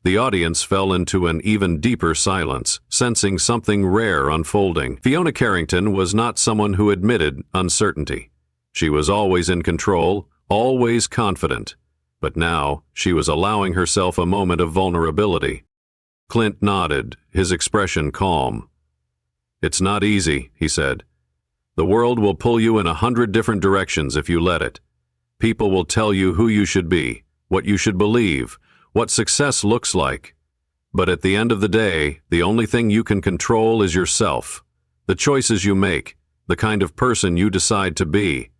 The audience fell into an even deeper silence, sensing something rare unfolding. Fiona Carrington was not someone who admitted uncertainty. She was always in control, always confident. But now, she was allowing herself a moment of vulnerability. Clint nodded, his expression calm. "It's not easy," he said. "The world will pull you in 100 different directions if you let it. People will tell you who you should be, what you should believe, what success looks like. But at the end of the day, the only thing you can control is yourself, the choices you make, the kind of person you decide to be."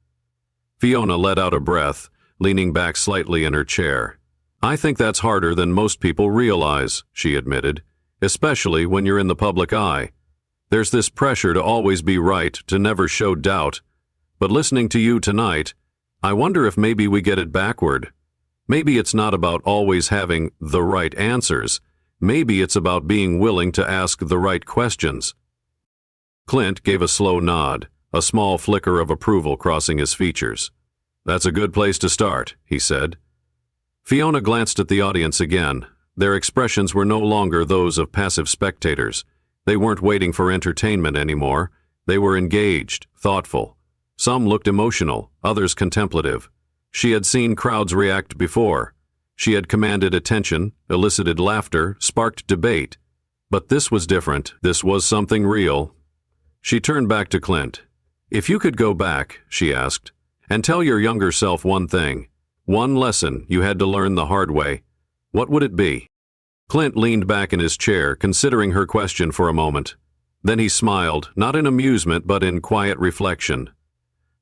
Fiona let out a breath, leaning back slightly in her chair. "I think that's harder than most people realize," she admitted, "especially when you're in the public eye. There's this pressure to always be right, to never show doubt. But listening to you tonight, I wonder if maybe we get it backward. Maybe it's not about always having the right answers. Maybe it's about being willing to ask the right questions. Clint gave a slow nod, a small flicker of approval crossing his features. "That's a good place to start," he said. Fiona glanced at the audience again. Their expressions were no longer those of passive spectators. They weren't waiting for entertainment anymore. They were engaged, thoughtful. Some looked emotional, others contemplative. She had seen crowds react before. She had commanded attention, elicited laughter, sparked debate. But this was different. This was something real. She turned back to Clint. "If you could go back," she asked, "and tell your younger self one thing, one lesson you had to learn the hard way, what would it be?" Clint leaned back in his chair, considering her question for a moment. Then he smiled, not in amusement but in quiet reflection.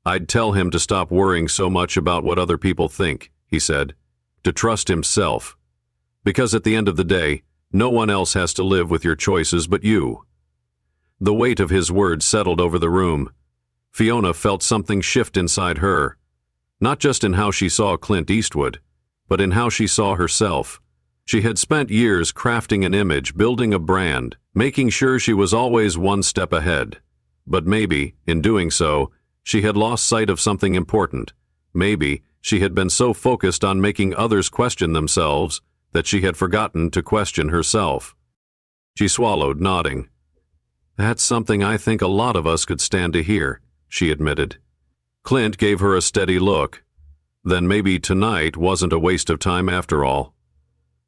"I'd tell him to stop worrying so much about what other people think," he said, "to trust himself. Because at the end of the day, no one else has to live with your choices but you." The weight of his words settled over the room. Fiona felt something shift inside her, not just in how she saw Clint Eastwood, but in how she saw herself. She had spent years crafting an image, building a brand, making sure she was always one step ahead. But maybe, in doing so, she had lost sight of something important. Maybe she had been so focused on making others question themselves that she had forgotten to question herself. She swallowed, nodding. "That's something I think a lot of us could stand to hear," she admitted. Clint gave her a steady look. Then maybe tonight wasn't a waste of time after all.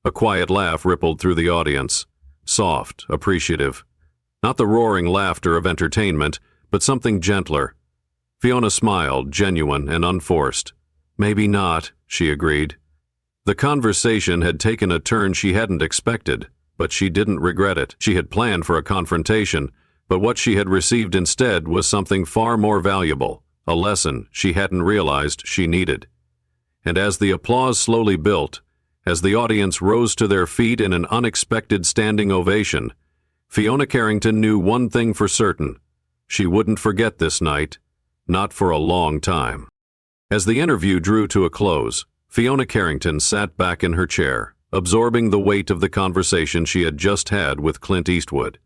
A quiet laugh rippled through the audience, soft, appreciative. Not the roaring laughter of entertainment, but something gentler. Fiona smiled, genuine and unforced. "Maybe not," she agreed. The conversation had taken a turn she hadn't expected, but she didn't regret it. She had planned for a confrontation, but what she had received instead was something far more valuable, a lesson she hadn't realized she needed. And as the applause slowly built, as the audience rose to their feet in an unexpected standing ovation, Fiona Carrington knew one thing for certain. She wouldn't forget this night, not for a long time. As the interview drew to a close, Fiona Carrington sat back in her chair, absorbing the weight of the conversation she had just had with Clint Eastwood.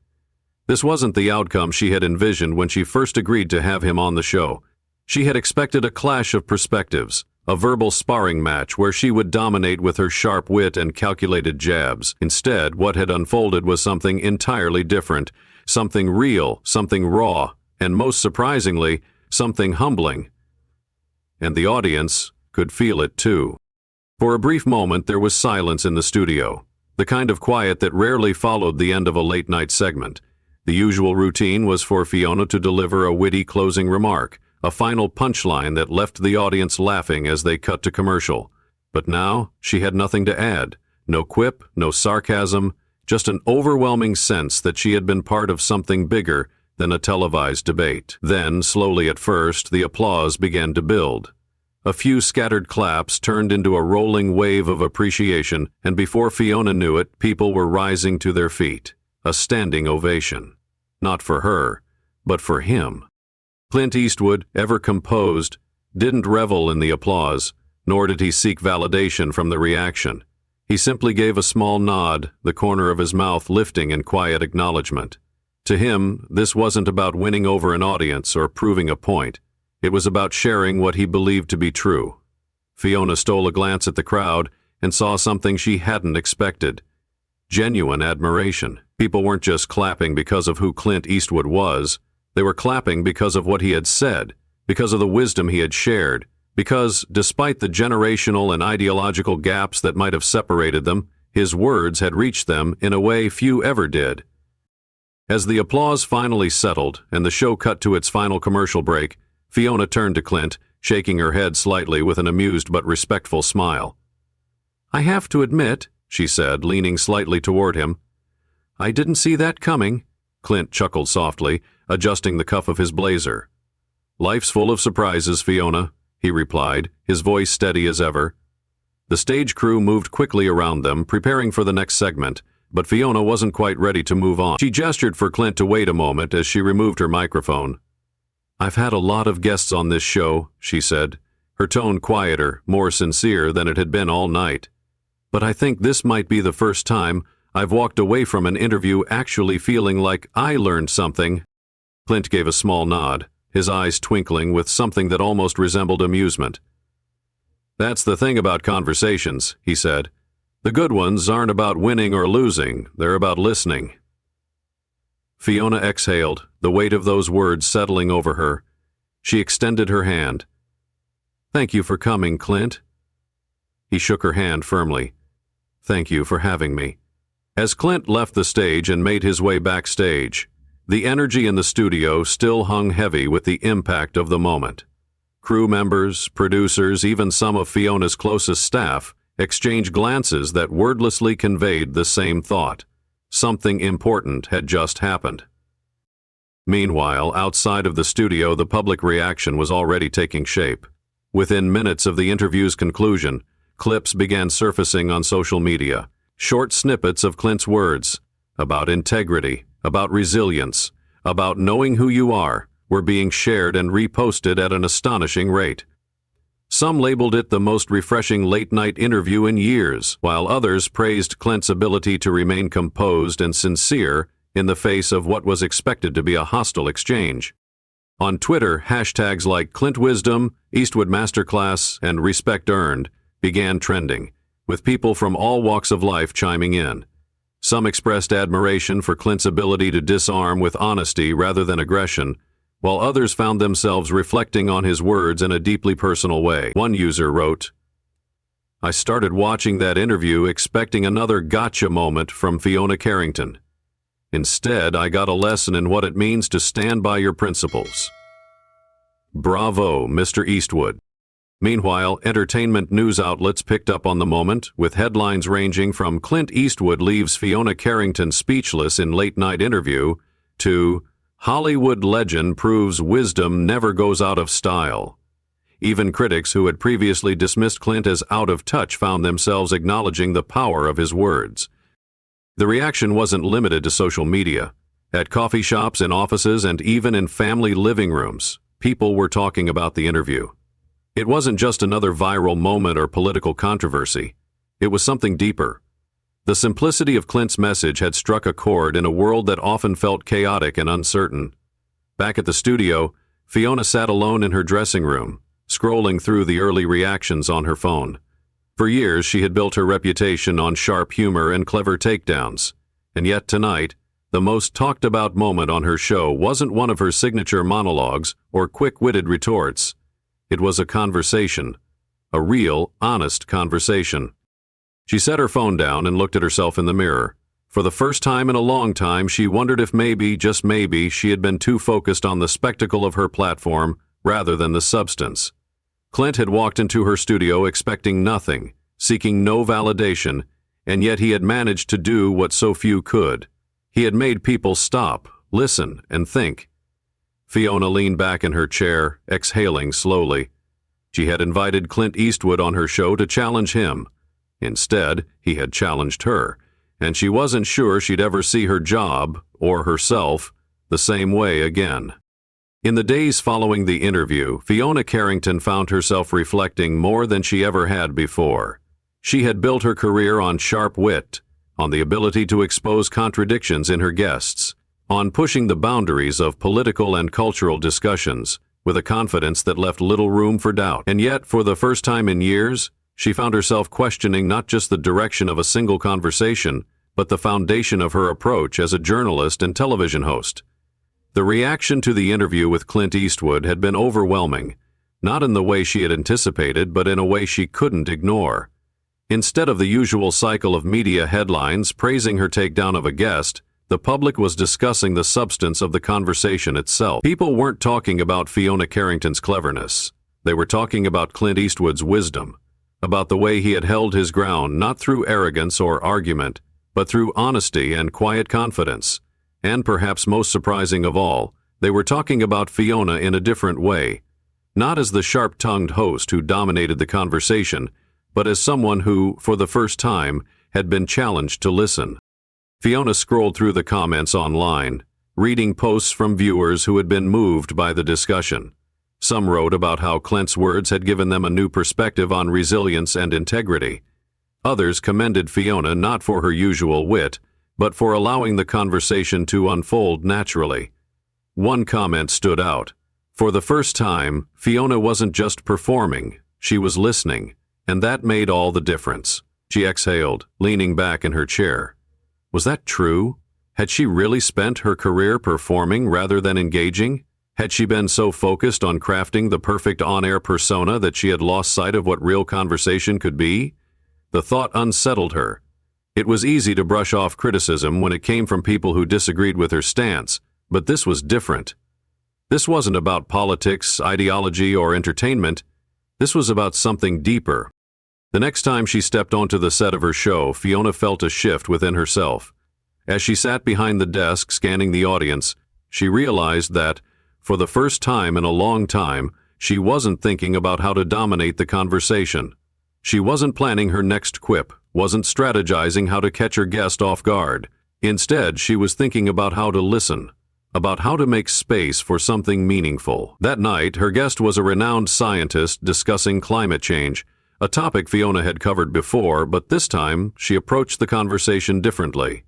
This wasn't the outcome she had envisioned when she first agreed to have him on the show. She had expected a clash of perspectives, a verbal sparring match where she would dominate with her sharp wit and calculated jabs. Instead, what had unfolded was something entirely different, something real, something raw, and most surprisingly, something humbling. And the audience could feel it too. For a brief moment, there was silence in the studio, the kind of quiet that rarely followed the end of a late-night segment. The usual routine was for Fiona to deliver a witty closing remark, a final punchline that left the audience laughing as they cut to commercial. But now, she had nothing to add. No quip, no sarcasm, just an overwhelming sense that she had been part of something bigger than a televised debate. Then, slowly at first, the applause began to build. A few scattered claps turned into a rolling wave of appreciation, and before Fiona knew it, people were rising to their feet. A standing ovation. Not for her, but for him. Clint Eastwood, ever composed, didn't revel in the applause, nor did he seek validation from the reaction. He simply gave a small nod, the corner of his mouth lifting in quiet acknowledgement. To him, this wasn't about winning over an audience or proving a point. It was about sharing what he believed to be true. Fiona stole a glance at the crowd and saw something she hadn't expected. Genuine admiration. People weren't just clapping because of who Clint Eastwood was. They were clapping because of what he had said, because of the wisdom he had shared, because, despite the generational and ideological gaps that might have separated them, his words had reached them in a way few ever did. As the applause finally settled and the show cut to its final commercial break, Fiona turned to Clint, shaking her head slightly with an amused but respectful smile. "I have to admit," she said, leaning slightly toward him. "I didn't see that coming." Clint chuckled softly, adjusting the cuff of his blazer. "Life's full of surprises, Fiona," he replied, his voice steady as ever. The stage crew moved quickly around them, preparing for the next segment, but Fiona wasn't quite ready to move on. She gestured for Clint to wait a moment as she removed her microphone. "I've had a lot of guests on this show," she said, her tone quieter, more sincere than it had been all night. "But I think this might be the first time I've walked away from an interview actually feeling like I learned something." Clint gave a small nod, his eyes twinkling with something that almost resembled amusement. "That's the thing about conversations," he said. "The good ones aren't about winning or losing, they're about listening." Fiona exhaled, the weight of those words settling over her. She extended her hand. "Thank you for coming, Clint." He shook her hand firmly. "Thank you for having me." As Clint left the stage and made his way backstage, the energy in the studio still hung heavy with the impact of the moment. Crew members, producers, even some of Fiona's closest staff exchanged glances that wordlessly conveyed the same thought. Something important had just happened. Meanwhile, outside of the studio, the public reaction was already taking shape. Within minutes of the interview's conclusion, clips began surfacing on social media. Short snippets of Clint's words about integrity, about resilience, about knowing who you are, were being shared and reposted at an astonishing rate. Some labeled it the most refreshing late-night interview in years, while others praised Clint's ability to remain composed and sincere in the face of what was expected to be a hostile exchange. On Twitter, hashtags like Clint Wisdom, Eastwood Masterclass, and Respect Earned began trending, with people from all walks of life chiming in. Some expressed admiration for Clint's ability to disarm with honesty rather than aggression, while others found themselves reflecting on his words in a deeply personal way. One user wrote, "I started watching that interview expecting another gotcha moment from Fiona Carrington. Instead, I got a lesson in what it means to stand by your principles. Bravo, Mr. Eastwood." Meanwhile, entertainment news outlets picked up on the moment, with headlines ranging from "Clint Eastwood leaves Fiona Carrington speechless in late-night interview" to "Hollywood legend proves wisdom never goes out of style." Even critics who had previously dismissed Clint as out of touch found themselves acknowledging the power of his words. The reaction wasn't limited to social media. At coffee shops, in offices, and even in family living rooms, people were talking about the interview. It wasn't just another viral moment or political controversy. It was something deeper. The simplicity of Clint's message had struck a chord in a world that often felt chaotic and uncertain. Back at the studio, Fiona sat alone in her dressing room, scrolling through the early reactions on her phone. For years, she had built her reputation on sharp humor and clever takedowns, and yet tonight, the most talked-about moment on her show wasn't one of her signature monologues or quick-witted retorts. It was a conversation, a real, honest conversation. She set her phone down and looked at herself in the mirror. For the first time in a long time, she wondered if maybe, just maybe, she had been too focused on the spectacle of her platform rather than the substance. Clint had walked into her studio expecting nothing, seeking no validation, and yet he had managed to do what so few could. He had made people stop, listen, and think. Fiona leaned back in her chair, exhaling slowly. She had invited Clint Eastwood on her show to challenge him. Instead, he had challenged her, and she wasn't sure she'd ever see her job, or herself, the same way again. In the days following the interview, Fiona Carrington found herself reflecting more than she ever had before. She had built her career on sharp wit, on the ability to expose contradictions in her guests, on pushing the boundaries of political and cultural discussions with a confidence that left little room for doubt. And yet, for the first time in years, she found herself questioning not just the direction of a single conversation, but the foundation of her approach as a journalist and television host. The reaction to the interview with Clint Eastwood had been overwhelming, not in the way she had anticipated, but in a way she couldn't ignore. Instead of the usual cycle of media headlines praising her takedown of a guest, the public was discussing the substance of the conversation itself. People weren't talking about Fiona Carrington's cleverness. They were talking about Clint Eastwood's wisdom, about the way he had held his ground not through arrogance or argument, but through honesty and quiet confidence. And perhaps most surprising of all, they were talking about Fiona in a different way, not as the sharp-tongued host who dominated the conversation, but as someone who, for the first time, had been challenged to listen. Fiona scrolled through the comments online, reading posts from viewers who had been moved by the discussion. Some wrote about how Clint's words had given them a new perspective on resilience and integrity. Others commended Fiona not for her usual wit, but for allowing the conversation to unfold naturally. One comment stood out. For the first time, Fiona wasn't just performing, she was listening, and that made all the difference. She exhaled, leaning back in her chair. Was that true? Had she really spent her career performing rather than engaging? Had she been so focused on crafting the perfect on-air persona that she had lost sight of what real conversation could be? The thought unsettled her. It was easy to brush off criticism when it came from people who disagreed with her stance, but this was different. This wasn't about politics, ideology, or entertainment. This was about something deeper. The next time she stepped onto the set of her show, Fiona felt a shift within herself. As she sat behind the desk scanning the audience, she realized that, for the first time in a long time, she wasn't thinking about how to dominate the conversation. She wasn't planning her next quip, wasn't strategizing how to catch her guest off guard. Instead, she was thinking about how to listen, about how to make space for something meaningful. That night, her guest was a renowned scientist discussing climate change, a topic Fiona had covered before, but this time she approached the conversation differently.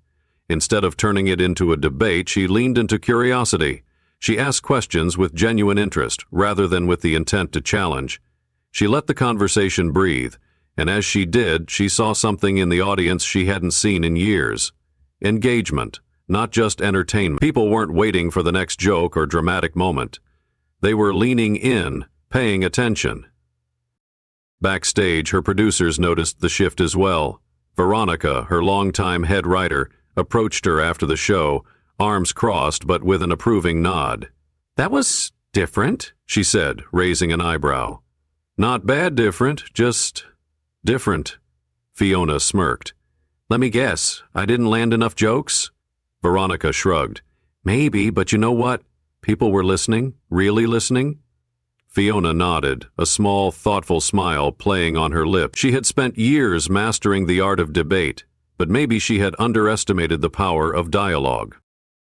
Instead of turning it into a debate, she leaned into curiosity. She asked questions with genuine interest, rather than with the intent to challenge. She let the conversation breathe, and as she did, she saw something in the audience she hadn't seen in years. Engagement, not just entertainment. People weren't waiting for the next joke or dramatic moment. They were leaning in, paying attention. Backstage, her producers noticed the shift as well. Veronica, her longtime head writer, approached her after the show, arms crossed but with an approving nod. "That was different," she said, raising an eyebrow. "Not bad different, just different." Fiona smirked. "Let me guess, I didn't land enough jokes?" Veronica shrugged. "Maybe, but you know what? People were listening, really listening." Fiona nodded, a small, thoughtful smile playing on her lips. She had spent years mastering the art of debate, but maybe she had underestimated the power of dialogue.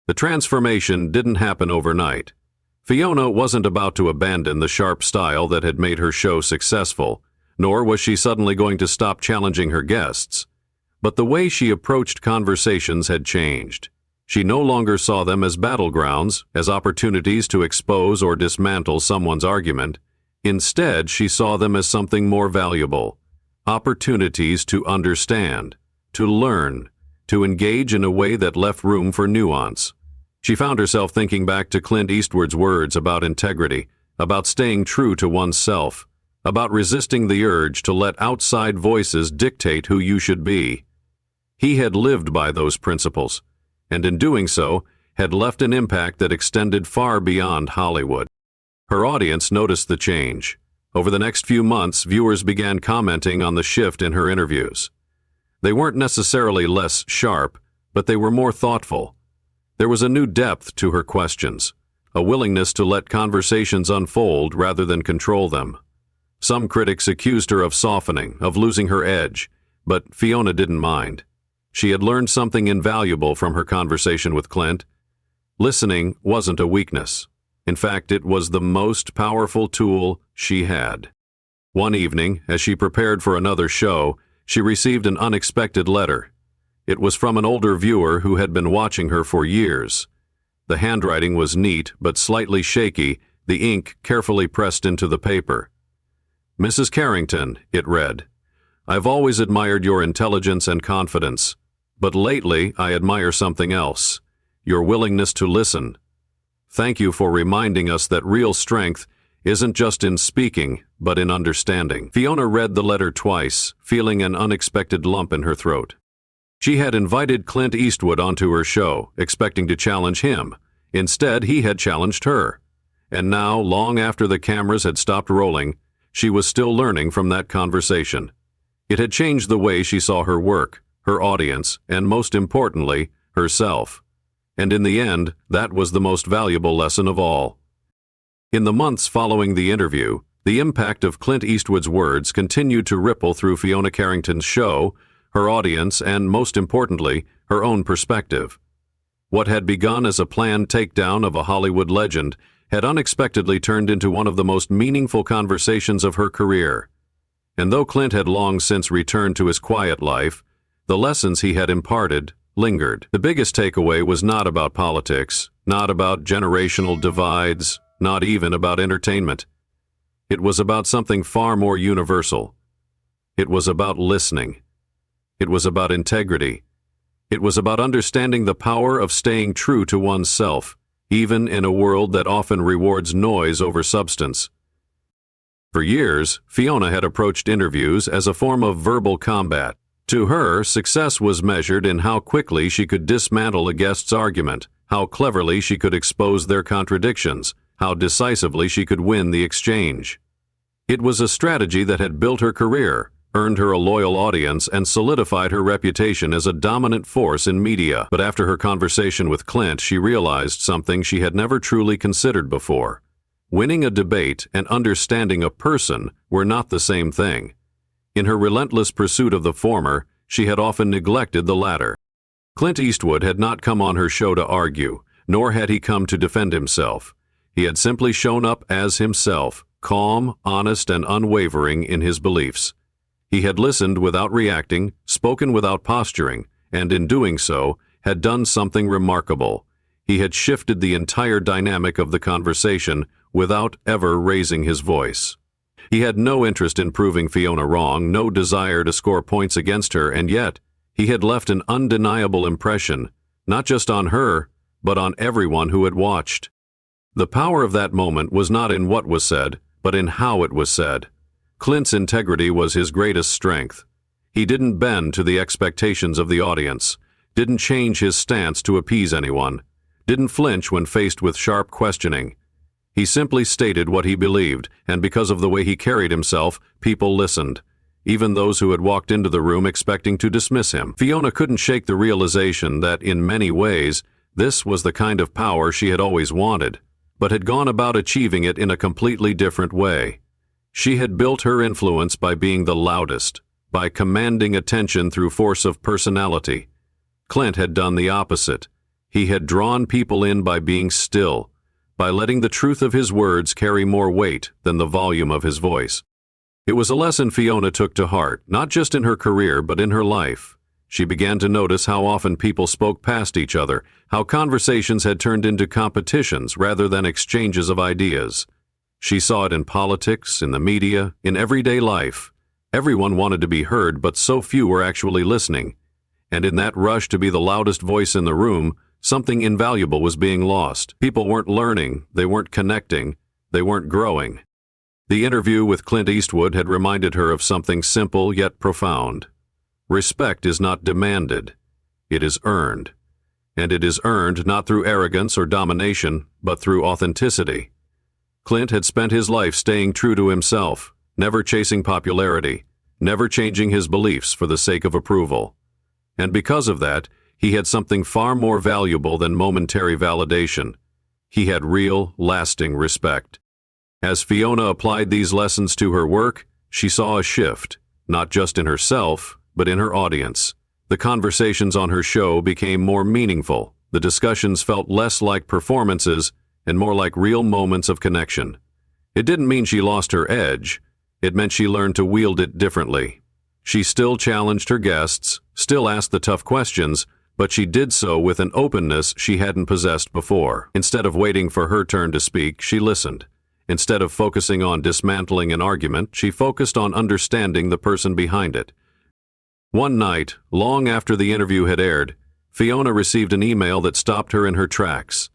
The transformation didn't happen overnight. Fiona wasn't about to abandon the sharp style that had made her show successful, nor was she suddenly going to stop challenging her guests. But the way she approached conversations had changed. She no longer saw them as battlegrounds, as opportunities to expose or dismantle someone's argument. Instead, she saw them as something more valuable, opportunities to understand, to learn, to engage in a way that left room for nuance. She found herself thinking back to Clint Eastwood's words about integrity, about staying true to oneself, about resisting the urge to let outside voices dictate who you should be. He had lived by those principles, and in doing so, had left an impact that extended far beyond Hollywood. Her audience noticed the change. Over the next few months, viewers began commenting on the shift in her interviews. They weren't necessarily less sharp, but they were more thoughtful. There was a new depth to her questions, a willingness to let conversations unfold rather than control them. Some critics accused her of softening, of losing her edge, but Fiona didn't mind. She had learned something invaluable from her conversation with Clint. Listening wasn't a weakness. In fact, it was the most powerful tool she had. One evening, as she prepared for another show, she received an unexpected letter. It was from an older viewer who had been watching her for years. The handwriting was neat but slightly shaky, the ink carefully pressed into the paper. "Mrs. Carrington," it read, "I've always admired your intelligence and confidence. But lately, I admire something else, your willingness to listen. Thank you for reminding us that real strength isn't just in speaking, but in understanding." Fiona read the letter twice, feeling an unexpected lump in her throat. She had invited Clint Eastwood onto her show, expecting to challenge him. Instead, he had challenged her. And now, long after the cameras had stopped rolling, she was still learning from that conversation. It had changed the way she saw her work, her audience, and most importantly, herself. And in the end, that was the most valuable lesson of all. In the months following the interview, the impact of Clint Eastwood's words continued to ripple through Fiona Carrington's show, her audience, and most importantly, her own perspective. What had begun as a planned takedown of a Hollywood legend had unexpectedly turned into one of the most meaningful conversations of her career. And though Clint had long since returned to his quiet life, the lessons he had imparted lingered. The biggest takeaway was not about politics, not about generational divides, not even about entertainment. It was about something far more universal. It was about listening. It was about integrity. It was about understanding the power of staying true to oneself, even in a world that often rewards noise over substance. For years, Fiona had approached interviews as a form of verbal combat. To her, success was measured in how quickly she could dismantle a guest's argument, how cleverly she could expose their contradictions, how decisively she could win the exchange. It was a strategy that had built her career, earned her a loyal audience, and solidified her reputation as a dominant force in media. But after her conversation with Clint, she realized something she had never truly considered before. Winning a debate and understanding a person were not the same thing. In her relentless pursuit of the former, she had often neglected the latter. Clint Eastwood had not come on her show to argue, nor had he come to defend himself. He had simply shown up as himself, calm, honest, and unwavering in his beliefs. He had listened without reacting, spoken without posturing, and in doing so, had done something remarkable. He had shifted the entire dynamic of the conversation without ever raising his voice. He had no interest in proving Fiona wrong, no desire to score points against her, and yet he had left an undeniable impression, not just on her, but on everyone who had watched. The power of that moment was not in what was said, but in how it was said. Clint's integrity was his greatest strength. He didn't bend to the expectations of the audience, didn't change his stance to appease anyone, didn't flinch when faced with sharp questioning. He simply stated what he believed, and because of the way he carried himself, people listened, even those who had walked into the room expecting to dismiss him. Fiona couldn't shake the realization that, in many ways, this was the kind of power she had always wanted, but had gone about achieving it in a completely different way. She had built her influence by being the loudest, by commanding attention through force of personality. Clint had done the opposite. He had drawn people in by being still, by letting the truth of his words carry more weight than the volume of his voice. It was a lesson Fiona took to heart, not just in her career, but in her life. She began to notice how often people spoke past each other, how conversations had turned into competitions rather than exchanges of ideas. She saw it in politics, in the media, in everyday life. Everyone wanted to be heard, but so few were actually listening. And in that rush to be the loudest voice in the room, something invaluable was being lost. People weren't learning, they weren't connecting, they weren't growing. The interview with Clint Eastwood had reminded her of something simple yet profound. Respect is not demanded, it is earned. And it is earned not through arrogance or domination, but through authenticity. Clint had spent his life staying true to himself, never chasing popularity, never changing his beliefs for the sake of approval. And because of that, he had something far more valuable than momentary validation. He had real, lasting respect. As Fiona applied these lessons to her work, she saw a shift, not just in herself, but in her audience. The conversations on her show became more meaningful. The discussions felt less like performances and more like real moments of connection. It didn't mean she lost her edge. It meant she learned to wield it differently. She still challenged her guests, still asked the tough questions, but she did so with an openness she hadn't possessed before. Instead of waiting for her turn to speak, she listened. Instead of focusing on dismantling an argument, she focused on understanding the person behind it. One night, long after the interview had aired, Fiona received an email that stopped her in her tracks.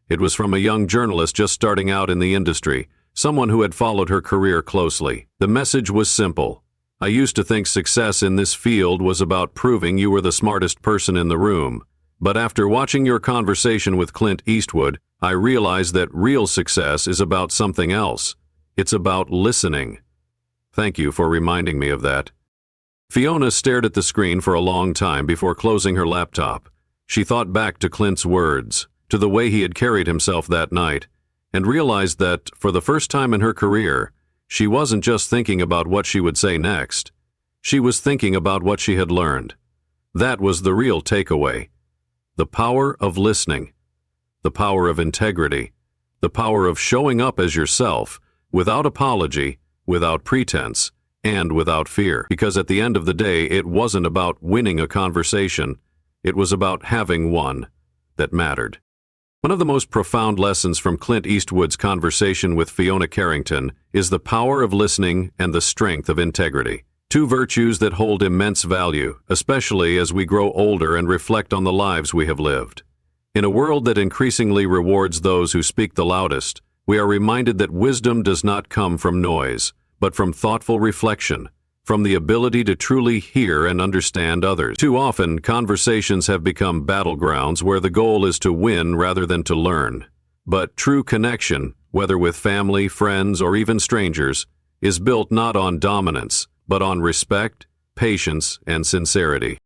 It was from a young journalist just starting out in the industry, someone who had followed her career closely. The message was simple. I used to think success in this field was about proving you were the smartest person in the room. But after watching your conversation with Clint Eastwood, I realized that real success is about something else. It's about listening. Thank you for reminding me of that. Fiona stared at the screen for a long time before closing her laptop. She thought back to Clint's words, to the way he had carried himself that night, and realized that, for the first time in her career, she wasn't just thinking about what she would say next. She was thinking about what she had learned. That was the real takeaway. The power of listening. The power of integrity. the power of showing up as yourself, without apology, without pretense, and without fear. Because at the end of the day, it wasn't about winning a conversation, it was about having one that mattered. One of the most profound lessons from Clint Eastwood's conversation with Fiona Carrington is the power of listening and the strength of integrity. Two virtues that hold immense value, especially as we grow older and reflect on the lives we have lived. In a world that increasingly rewards those who speak the loudest, we are reminded that wisdom does not come from noise, but from thoughtful reflection, from the ability to truly hear and understand others. Too often, conversations have become battlegrounds where the goal is to win rather than to learn. But true connection, whether with family, friends, or even strangers, is built not on dominance, but on respect, patience, and sincerity.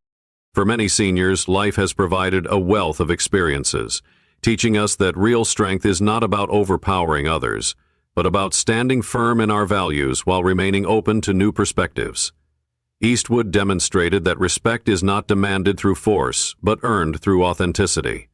For many seniors, life has provided a wealth of experiences, teaching us that real strength is not about overpowering others, but about standing firm in our values while remaining open to new perspectives. Eastwood demonstrated that respect is not demanded through force, but earned through authenticity.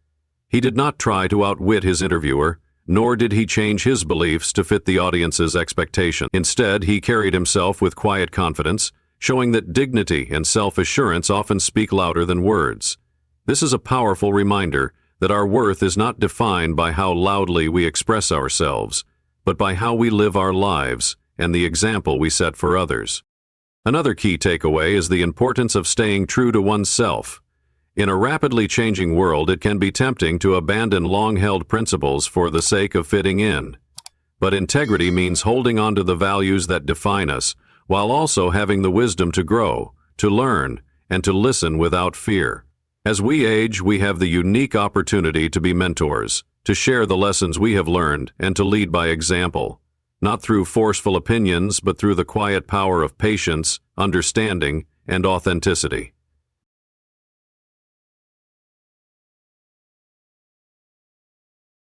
He did not try to outwit his interviewer, nor did he change his beliefs to fit the audience's expectation. Instead, he carried himself with quiet confidence, showing that dignity and self-assurance often speak louder than words. This is a powerful reminder that our worth is not defined by how loudly we express ourselves, but by how we live our lives and the example we set for others. Another key takeaway is the importance of staying true to oneself. In a rapidly changing world, it can be tempting to abandon long-held principles for the sake of fitting in. But integrity means holding on to the values that define us, while also having the wisdom to grow, to learn, and to listen without fear. As we age, we have the unique opportunity to be mentors, to share the lessons we have learned, and to lead by example, not through forceful opinions, but through the quiet power of patience, understanding, and authenticity.